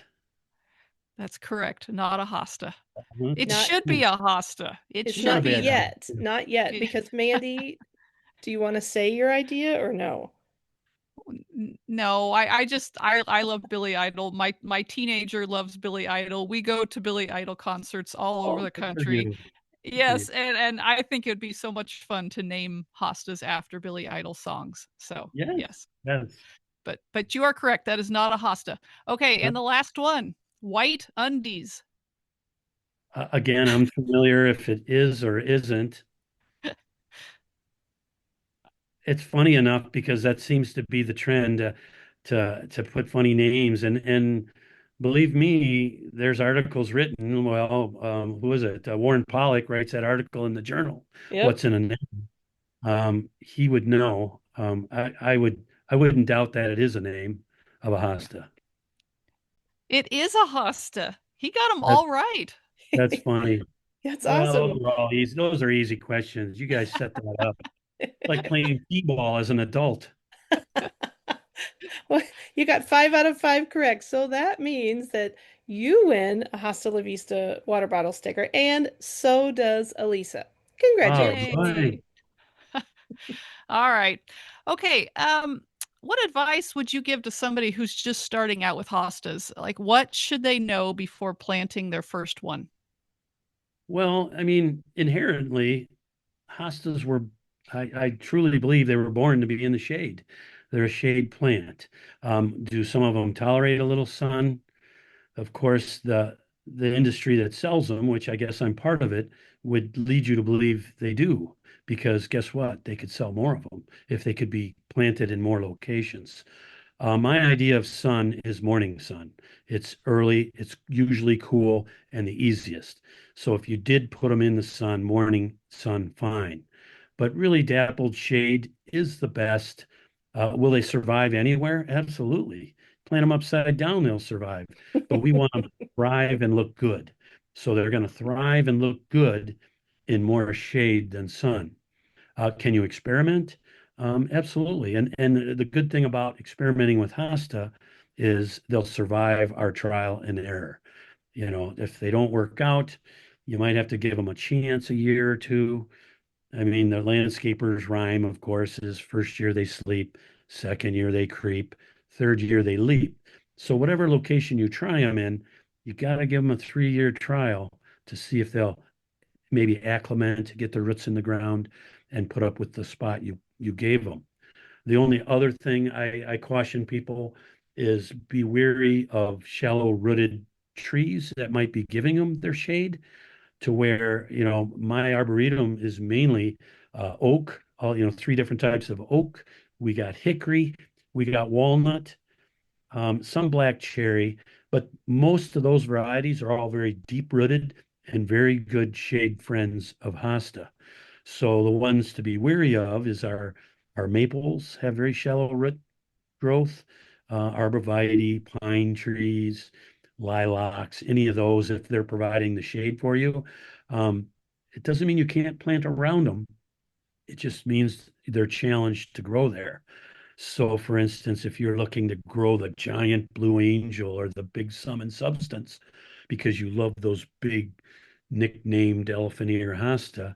That's correct. Not a hosta. Huh? It not should be a hosta. It it's It's not a should not be bad that. name. yet. Not yet. Because Mandy, do you want to say your idea or no? No, I love Billy Idol. My teenager loves Billy Idol. We go to Billy Idol concerts all over Oh, the good for country. you. Good for you. Yes, and I think it'd be so much fun to name hostas after Billy Idol songs. So, Yes, yes. yes. But you are correct. That is not a hosta. Okay, and the last one, white undies. Again, I'm familiar if it is or isn't. It's funny enough because that seems to be the trend to put funny names and believe me, there's articles written. Well, who is it? Warren Pollock writes that article in the journal. Yep. What's in a name? He would know. I wouldn't doubt that it is a name of a hosta. It is a hosta. He got them That, all right. that's funny. That's Well, awesome. those are all easy. Those are easy questions. You guys set that up. It's like playing t-ball as an adult. Well, you got 5 out of 5 correct. So that means that you win a Hasta La Vista water bottle sticker, and so does Elisa. All Congratulations. right. Yay. All right. Okay. What advice would you give to somebody who's just starting out with hostas? Like, what should they know before planting their first one? Well, I mean, inherently, hostas were, I truly believe they were born to be in the shade. They're a shade plant. Do some of them tolerate a little sun? Of course, the industry that sells them, which I guess I'm part of it, would lead you to believe they do, because guess what? They could sell more of them if they could be planted in more locations. My idea of sun is morning sun. It's early, it's usually cool and the easiest. So if you did put them in the sun, morning sun, fine. But really, dappled shade is the best. Will they survive anywhere? Absolutely. Plant them upside down, they'll survive. But we want them to thrive and look good. So they're going to thrive and look good in more shade than sun. Can you experiment? Absolutely. And the good thing about experimenting with hosta is they'll survive our trial and error. You know, if they don't work out, you might have to give them a chance a year or two. I mean, the landscaper's rhyme, of course, is first year they sleep, second year they creep, third year they leap. So whatever location you try them in, you got to give them a 3-year trial to see if they'll maybe acclimate, get their roots in the ground, and put up with the spot you gave them. The only other thing I caution people is be wary of shallow rooted trees that might be giving them their shade to where, you know, my arboretum is mainly oak, all, you know, 3 different types of oak. We got hickory, we got walnut, some black cherry, but most of those varieties are all very deep rooted and very good shade friends of hosta. So the ones to be wary of is our maples have very shallow root growth, arborvitae, pine trees, lilacs, any of those if they're providing the shade for you. Um, it doesn't mean you can't plant around them. It just means they're challenged to grow there. So, for instance, if you're looking to grow the giant blue angel or the big sum and substance because you love those big nicknamed elephant ear hosta.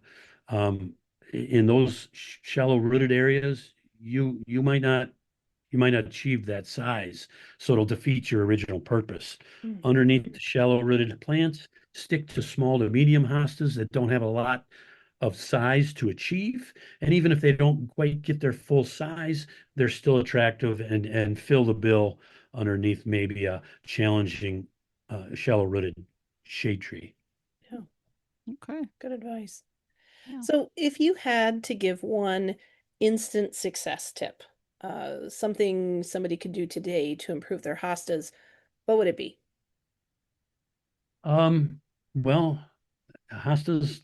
Um, in those shallow rooted areas, you might not achieve that size, so it'll defeat your original purpose. Mm. Underneath the shallow rooted plants, stick to small to medium hostas that don't have a lot of size to achieve. And even if they don't quite get their full size, they're still attractive and fill the bill underneath maybe a challenging shallow rooted shade tree. Yeah, Okay. good advice. Yeah. So, if you had to give one instant success tip, something somebody could do today to improve their hostas, what would it be? Um, well, hostas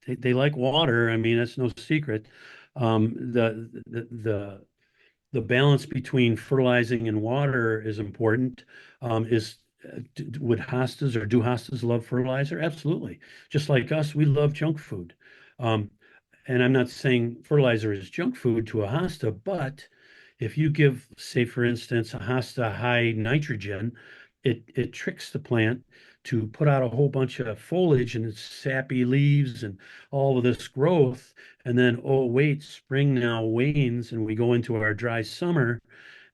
they like water. I mean, that's no secret. The balance between fertilizing and water is important. Is would hostas or do hostas love fertilizer? Absolutely. Just like us, we love junk food. Um, and I'm not saying fertilizer is junk food to a hosta, but if you give, say, for instance, a hosta high nitrogen, it tricks the plant to put out a whole bunch of foliage and sappy leaves and all of this growth. And then, oh, wait, spring now wanes and we go into our dry summer,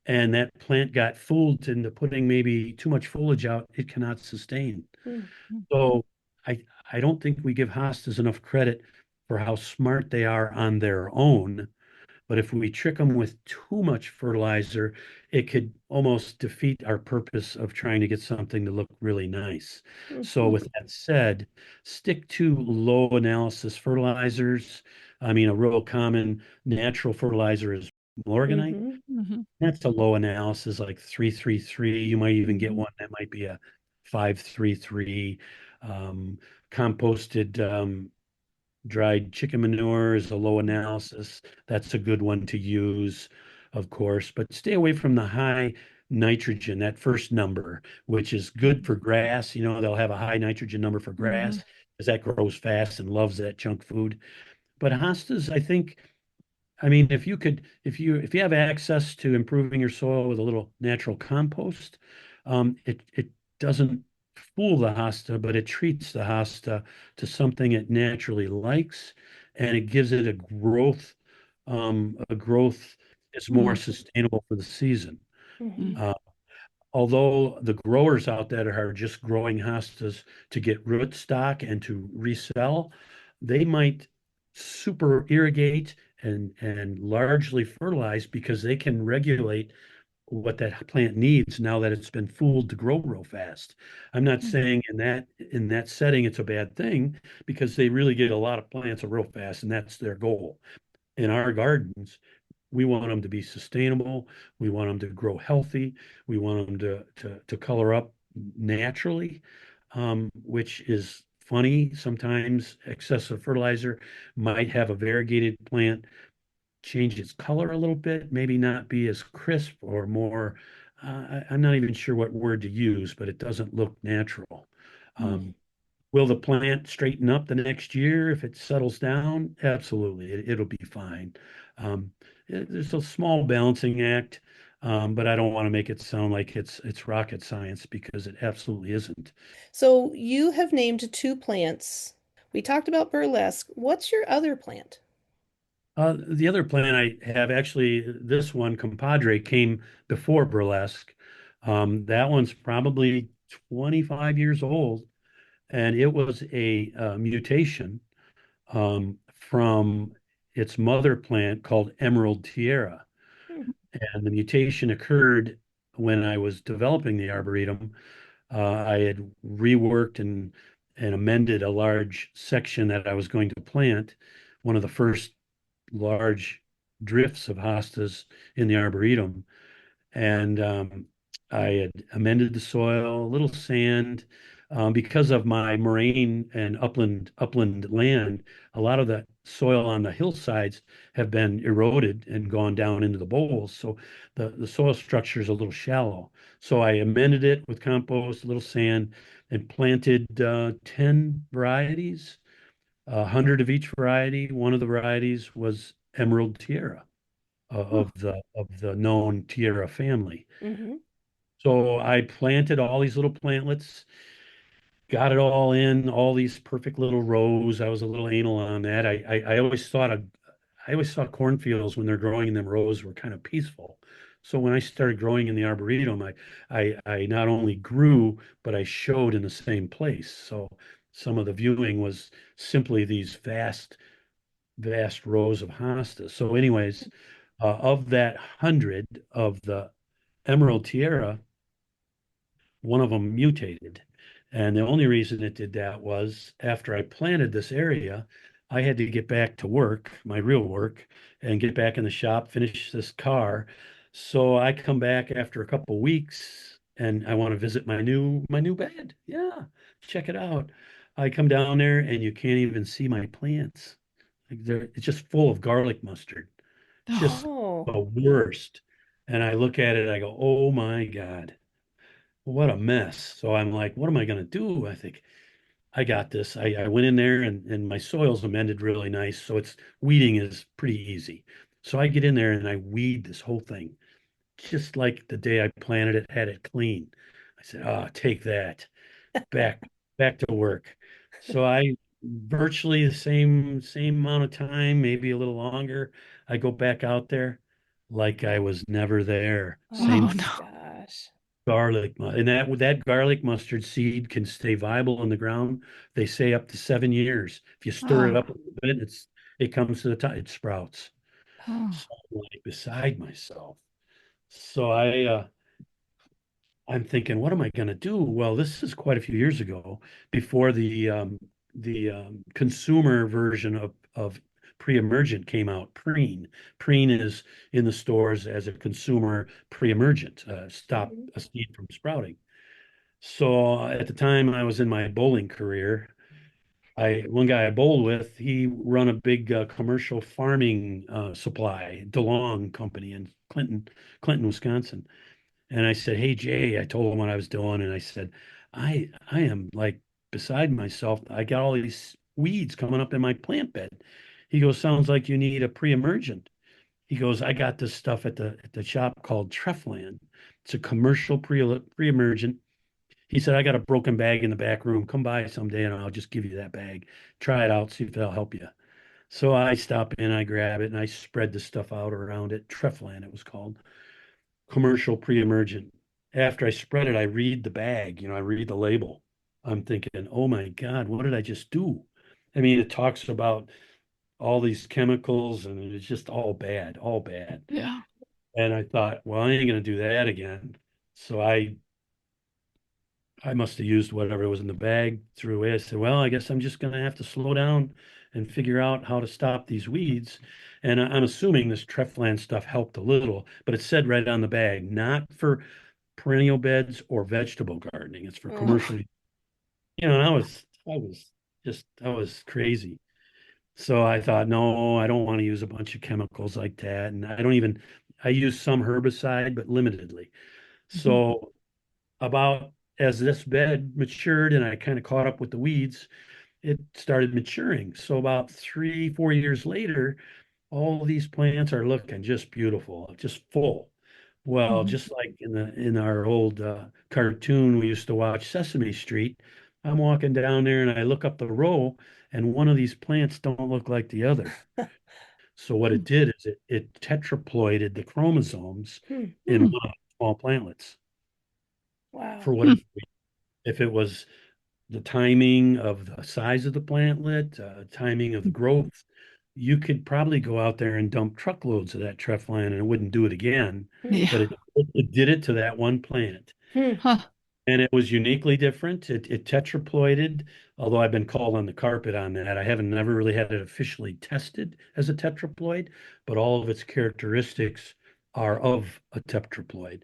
and that plant got fooled into putting maybe too much foliage out, it cannot sustain. Mm. So I I don't think we give hostas enough credit for how smart they are on their own. But if we trick them with too much fertilizer, it could almost defeat our purpose of trying to get something to look really nice. So, Mhm. with that said, stick to low analysis fertilizers. I mean, a real common natural fertilizer is Morganite. Mhm. Mm-hmm. That's a low analysis, like 333. You might even get Mm-hmm. one that might be a 533. Um, Composted dried chicken manure is a low analysis. That's a good one to use, of course, but stay away from the high nitrogen, that first number, which is good for grass. You know, they'll have a high nitrogen number for Mm-hmm. grass because that grows fast and loves that junk food. But hostas, I think, I mean, if you could, if you have access to improving your soil with a little natural compost, it doesn't fool the hosta, but it treats the hosta to something it naturally likes, and it gives it a growth that's more Mm-hmm. sustainable for the season. Mhm. Uh, Although the growers out there are just growing hostas to get rootstock and to resell, they might super irrigate and largely fertilize because they can regulate what that plant needs now that it's been fooled to grow real fast. I'm not saying in that setting it's a bad thing because they really get a lot of plants real fast and that's their goal. In our gardens, we want them to be sustainable. We want them to grow healthy. We want them to color up naturally, which is funny. Sometimes excessive fertilizer might have a variegated plant change its color a little bit, maybe not be as crisp or more. I'm not even sure what word to use, but it doesn't look natural. Mm-hmm. Um, Will the plant straighten up the next year if it settles down? Absolutely, it'll be fine. Um, there's a small balancing act, but I don't want to make it sound like it's rocket science because it absolutely isn't. So, you have named two plants. We talked about burlesque. What's your other plant? The other plant I have actually, this one, Compadre, came before burlesque. That one's probably 25 years old, and it was a mutation from its mother plant called Emerald Tiara. Hmm. And the mutation occurred when I was developing the Arboretum. I had reworked and amended a large section that I was going to plant, one of the first large drifts of hostas in the Arboretum. And I had amended the soil, a little sand. Because of my moraine and upland land, a lot of the soil on the hillsides have been eroded and gone down into the bowls. So the soil structure is a little shallow. So I amended it with compost, a little sand, and planted 10 varieties, 100 of each variety. One of the varieties was Emerald Tiara Oh, of the known Tiara family. Hmm. So I planted all these little plantlets got it all in, all these perfect little rows. I was a little anal on that. I always thought I always thought cornfields when they're growing in them rows were kind of peaceful. So when I started growing in the Arboretum, I not only grew, but I showed in the same place. So some of the viewing was simply these vast rows of hostas. So anyways, of that 100 of the Emerald Tiara, one of them mutated. And the only reason it did that was after I planted this area, I had to get back to work, my real work, and get back in the shop, finish this car. So I come back after a couple of weeks and I want to visit my new bed. Yeah, check it out. I come down there and you can't even see my plants. Like it's just full of garlic mustard. Oh, Just Oh, the worst. And I look at it, I go, oh my God, what a mess. So I'm like, what am I going to do? I think I got this. I went in there and my soil's amended really nice. So it's weeding is pretty easy. So I get in there and I weed this whole thing just like the day I planted it, had it clean. I said, oh, take that back, back to work. So I virtually the same amount of time, maybe a little longer. I go back out there like I was never there. oh Same oh my no. gosh. and that garlic mustard seed can stay viable in the ground. They say up to 7 years. If you stir it Oh, up a little bit, it comes to the top, it sprouts. oh. So I'm like beside myself. So I'm thinking, what am I going to do? Well, this is quite a few years ago, before the consumer version of pre-emergent came out. Preen. Preen is in the stores as a consumer pre-emergent, stop Mhm. a seed from sprouting. So at the time I was in my bowling career, I one guy I bowled with, he run a big commercial farming supply, DeLong company in Clinton, Wisconsin. And I said, "Hey Jay," I told him what I was doing, and I said, I am like beside myself. I got all these weeds coming up in my plant bed." He goes, "Sounds like you need a pre-emergent." He goes, "I got this stuff at the shop called Treflan. It's a commercial pre-emergent." He said, "I got a broken bag in the back room. Come by someday and I'll just give you that bag. Try it out, see if it'll help you." So I stop in, I grab it, and I spread the stuff out around it. Treflan, it was called, commercial pre-emergent. After I spread it, I read the bag, I read the label. I'm thinking, oh my God, what did I just do? I mean, it talks about all these chemicals and it's just all bad, all bad. Yeah. And I thought, well, I ain't gonna do that again. So I must have used whatever was in the bag, threw away. I said, well, I guess I'm just gonna have to slow down and figure out how to stop these weeds. And I'm assuming this Treflan stuff helped a little, but it said right on the bag, not for perennial beds or vegetable gardening. It's for Oh, commercial. And I was crazy. So I thought, no, I don't want to use a bunch of chemicals like that. And I use some herbicide, but limitedly. Mhm. So about as this bed matured and I kind of caught up with the weeds, it started maturing. So about 3, 4 years later, all these plants are looking just beautiful, just full. Well, Mhm. just like in our old cartoon we used to watch, Sesame Street, I'm walking down there and I look up the row and one of these plants don't look like the other. So what it did is it tetraploided the chromosomes hmm. in Hmm. one of the small plantlets Wow. for whatever. If it was the timing of the size of the plantlet, timing of the growth, you could probably go out there and dump truckloads of that Treflan and it wouldn't do it again. Hmm. But Yeah. it did it to that one plant. Hmm. Huh. And it was uniquely different. It tetraploided, although I've been called on the carpet on that. I haven't never really had it officially tested as a tetraploid, but all of its characteristics are of a tetraploid.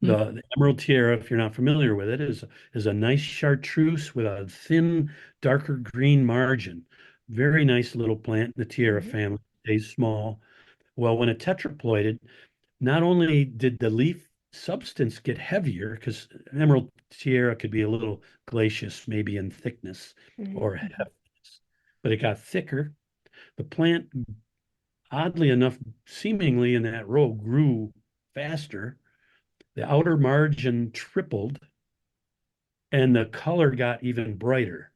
Mm. The Emerald Tiara, if you're not familiar with it, is a nice chartreuse with a thin, darker green margin. Very nice little plant in the Tiara Mhm. family. Stays small. Well, when it tetraploided, not only did the leaf substance get heavier, because Emerald Tiara could be a little glacious, maybe in thickness Mhm. or Mhm. heaviness, but it got thicker. The plant, oddly enough, seemingly in that row, grew faster. The outer margin tripled and the color got even brighter.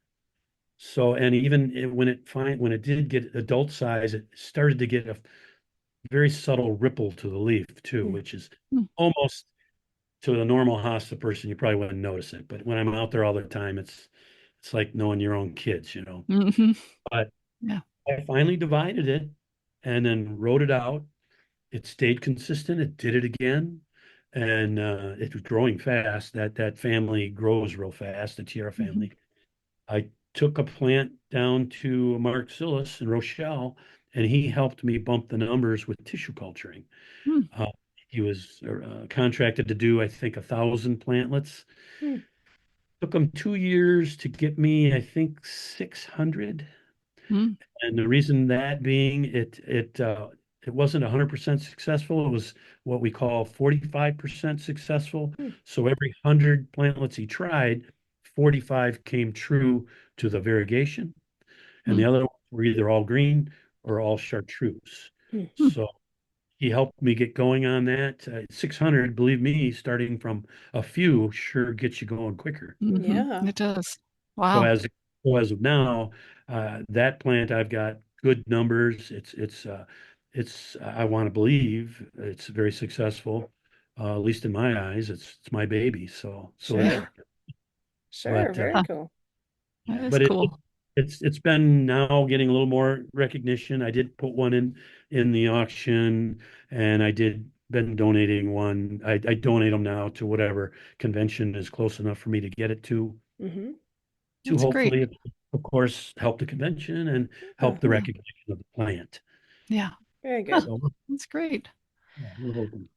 So, and even when it did get adult size, it started to get a very subtle ripple to the leaf too, Mm. which is Mm. almost to a normal hosta person, you probably wouldn't notice it. But when I'm out there all the time, it's like knowing your own kids, you know. Hmm. But Yeah. I finally divided it and then wrote it out. It stayed consistent. It did it again, and it was growing fast. That family grows real fast, the Tiara Hmm. family. I took a plant down to Mark Sillis in Rochelle, and he helped me bump the numbers with tissue culturing. Mm. Uh, he was contracted to do, I think, 1,000 plantlets. Mm. Took him 2 years to get me, I think, 600. Mm. And the reason that being it wasn't 100% successful. It was what we call 45% successful. Mm. So every 100 plantlets he tried, 45 came true to the variegation, and the Mm. other were either all green or all chartreuse. Mm. Mm. So he helped me get going on that. 600, believe me, starting from a few sure gets you going quicker. Hmm. Yeah. It does. So Wow. as of now, that plant I've got good numbers. It's I want to believe it's very successful. At least in my eyes, it's my baby. So Yeah. Sure. there. Sure. But Very Huh. cool. That yeah, is but cool. it's been now getting a little more recognition. I did put one in the auction, and I did been donating one. I donate them now to whatever convention is close enough for me to get it Mm-hmm. to That's great. hopefully, of course, help the convention and Yeah. help the Yeah. recognition of the plant. Yeah. Very Huh. good. So That's great. yeah, we're hoping.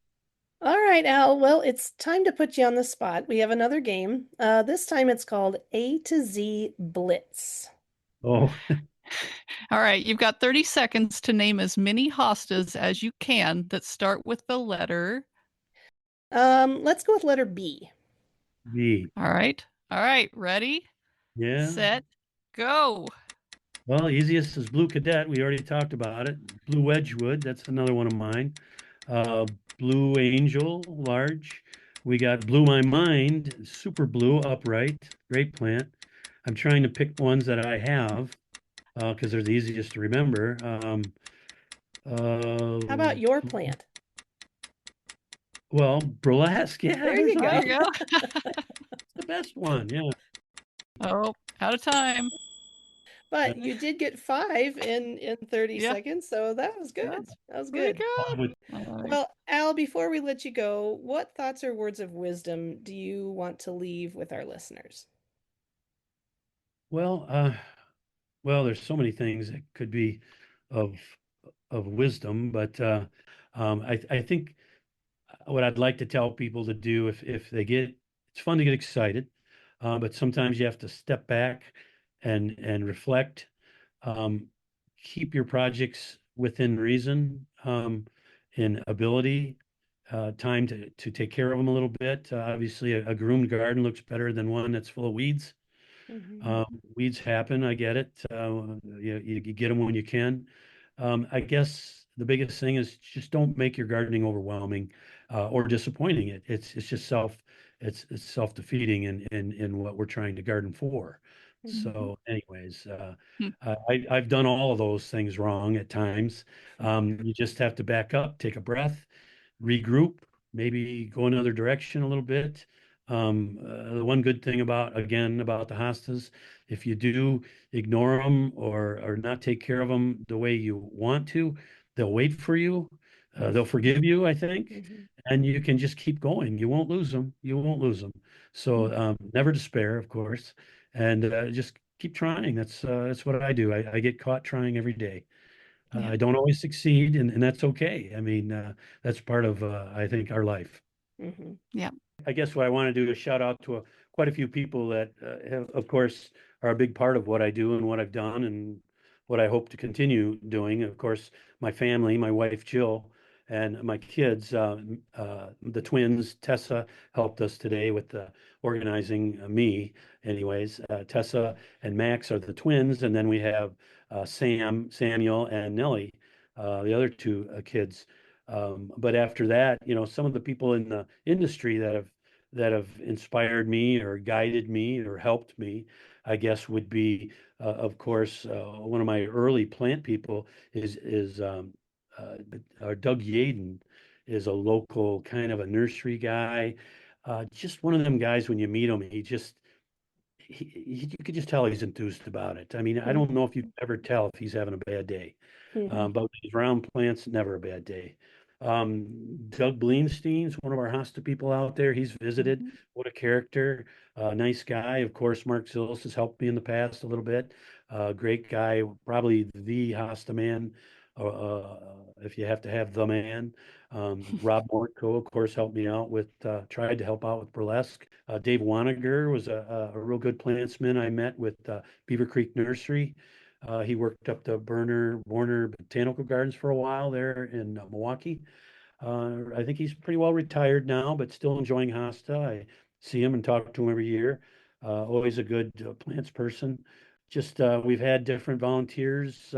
All right, Al. Well, it's time to put you on the spot. We have another game. This time it's called A to Z Blitz. Oh, All right. You've got 30 seconds to name as many hostas as you can that start with the letter. Let's go with letter B. B. All right. All right. Ready, Yeah. set, go. Well, easiest is Blue Cadet. We already talked about it. Blue Wedgwood. That's another one of mine. Uh, Blue Angel, large. We got Blue My Mind, super blue, upright. Great plant. I'm trying to pick ones that I have because they're the easiest to remember. Uh, How about your plant? well, Burlesque. Yeah, There there's you There go. you go. the best one. Yeah. Oh, out of time. But you did get five in 30 Yeah. seconds, so that was good. That's That was pretty good. good. With All right. Well, Al, before we let you go, what thoughts or words of wisdom do you want to leave with our listeners? well, there's so many things that could be of wisdom, but I think what I'd like to tell people to do if they get it's fun to get excited, but sometimes you have to step back and reflect. Um, Keep your projects within reason, in ability, time to take care of them a little bit. Obviously, a groomed garden looks better than one that's full of weeds. Hmm. Um, Weeds happen. I get it. You get them when you can. I guess the biggest thing is just don't make your gardening overwhelming or disappointing. It's just it's self-defeating in what we're trying to garden for. Hmm. So, anyways, Hmm. I've done all of those things wrong at times. You just have to back up, take a breath, regroup, maybe go another direction a little bit. The one good thing about the hostas, if you do ignore them or not take care of them the way you want to, they'll wait for you. They'll forgive you, I think, Hmm. and you can just keep going. You won't lose them. You won't lose them. So never despair, of course, and just keep trying. That's what I do. I get caught trying every day. Yeah. I don't always succeed, and that's okay. I mean, that's part of, I think, our life. Hmm. Yeah. I guess what I want to do is shout out to quite a few people that, of course, are a big part of what I do and what I've done and what I hope to continue doing. Of course, my family, my wife Jill, and my kids. The twins, Tessa, helped us today with organizing me. Anyways, Tessa and Max are the twins, and then we have Samuel, and Nellie, the other two kids. But after that, some of the people in the industry that have that have inspired me or guided me or helped me, I guess, would be, of course, one of my early plant people is Doug Yaden is a local kind of a nursery guy. Just one of them guys, when you meet him, you could just tell he's enthused about it. I mean, I don't know if you ever tell if he's having a bad day. Mhm. But these round plants, never a bad day. Doug Bleenstein's one of our hosta people out there. He's visited. Mhm. What a character. Nice guy. Of course, Mark Zillis has helped me in the past a little bit. Great guy, probably the hosta man, if you have to have the man. Rob Mortko, of course, helped me out with, tried to help out with burlesque. Dave Waniger was a real good plantsman I met with Beaver Creek Nursery. He worked up the Warner Botanical Gardens for a while there in Milwaukee. I think he's pretty well retired now, but still enjoying hosta. I see him and talk to him every year. Always a good plants person. Just we've had different volunteers,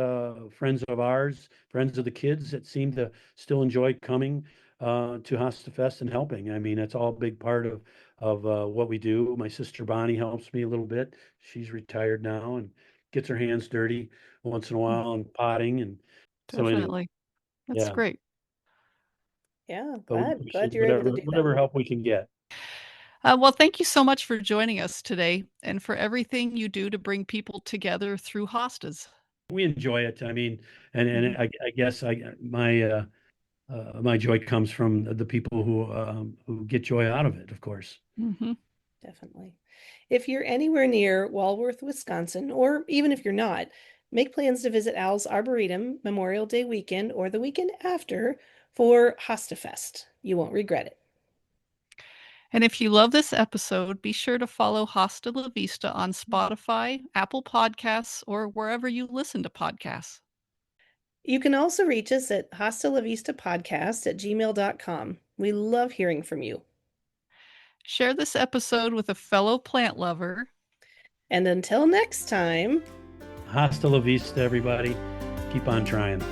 friends of ours, friends of the kids that seem to still enjoy coming to Hosta Fest and helping. I mean, that's all a big part of what we do. My sister Bonnie helps me a little bit. She's retired now and gets her hands dirty once in a while and potting. And so anyway, Definitely. That's yeah. great. Yeah, But we glad appreciate you're able to do that. whatever help we can get. Well, thank you so much for joining us today and for everything you do to bring people together through hostas. We enjoy it. I mean, and Mhm. I guess my joy comes from the people who get joy out of it, of course. Mhm. Definitely. If you're anywhere near Walworth, Wisconsin, or even if you're not, make plans to visit Al's Arboretum Memorial Day weekend or the weekend after for Hostafest. You won't regret it. And if you love this episode, be sure to follow Hosta La Vista on Spotify, Apple Podcasts, or wherever you listen to podcasts. You can also reach us at hostalavistapodcast@gmail.com. We love hearing from you. Share this episode with a fellow plant lover. And until next time, Hasta la vista, everybody. Keep on trying.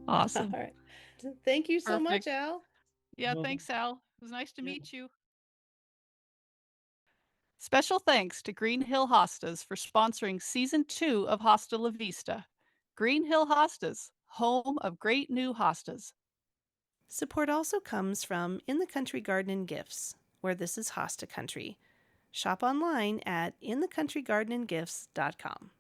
all Awesome. right. Thank you so much, Perfect. Al. Yeah, Well, thanks, Al. It was nice to yeah. meet you. Special thanks to Green Hill Hostas for sponsoring season 2 of Hosta La Vista. Green Hill Hostas, home of great new hostas. Support also comes from In the Country Garden and Gifts, where this is Hosta Country. Shop online at inthecountrygardenandgifts.com.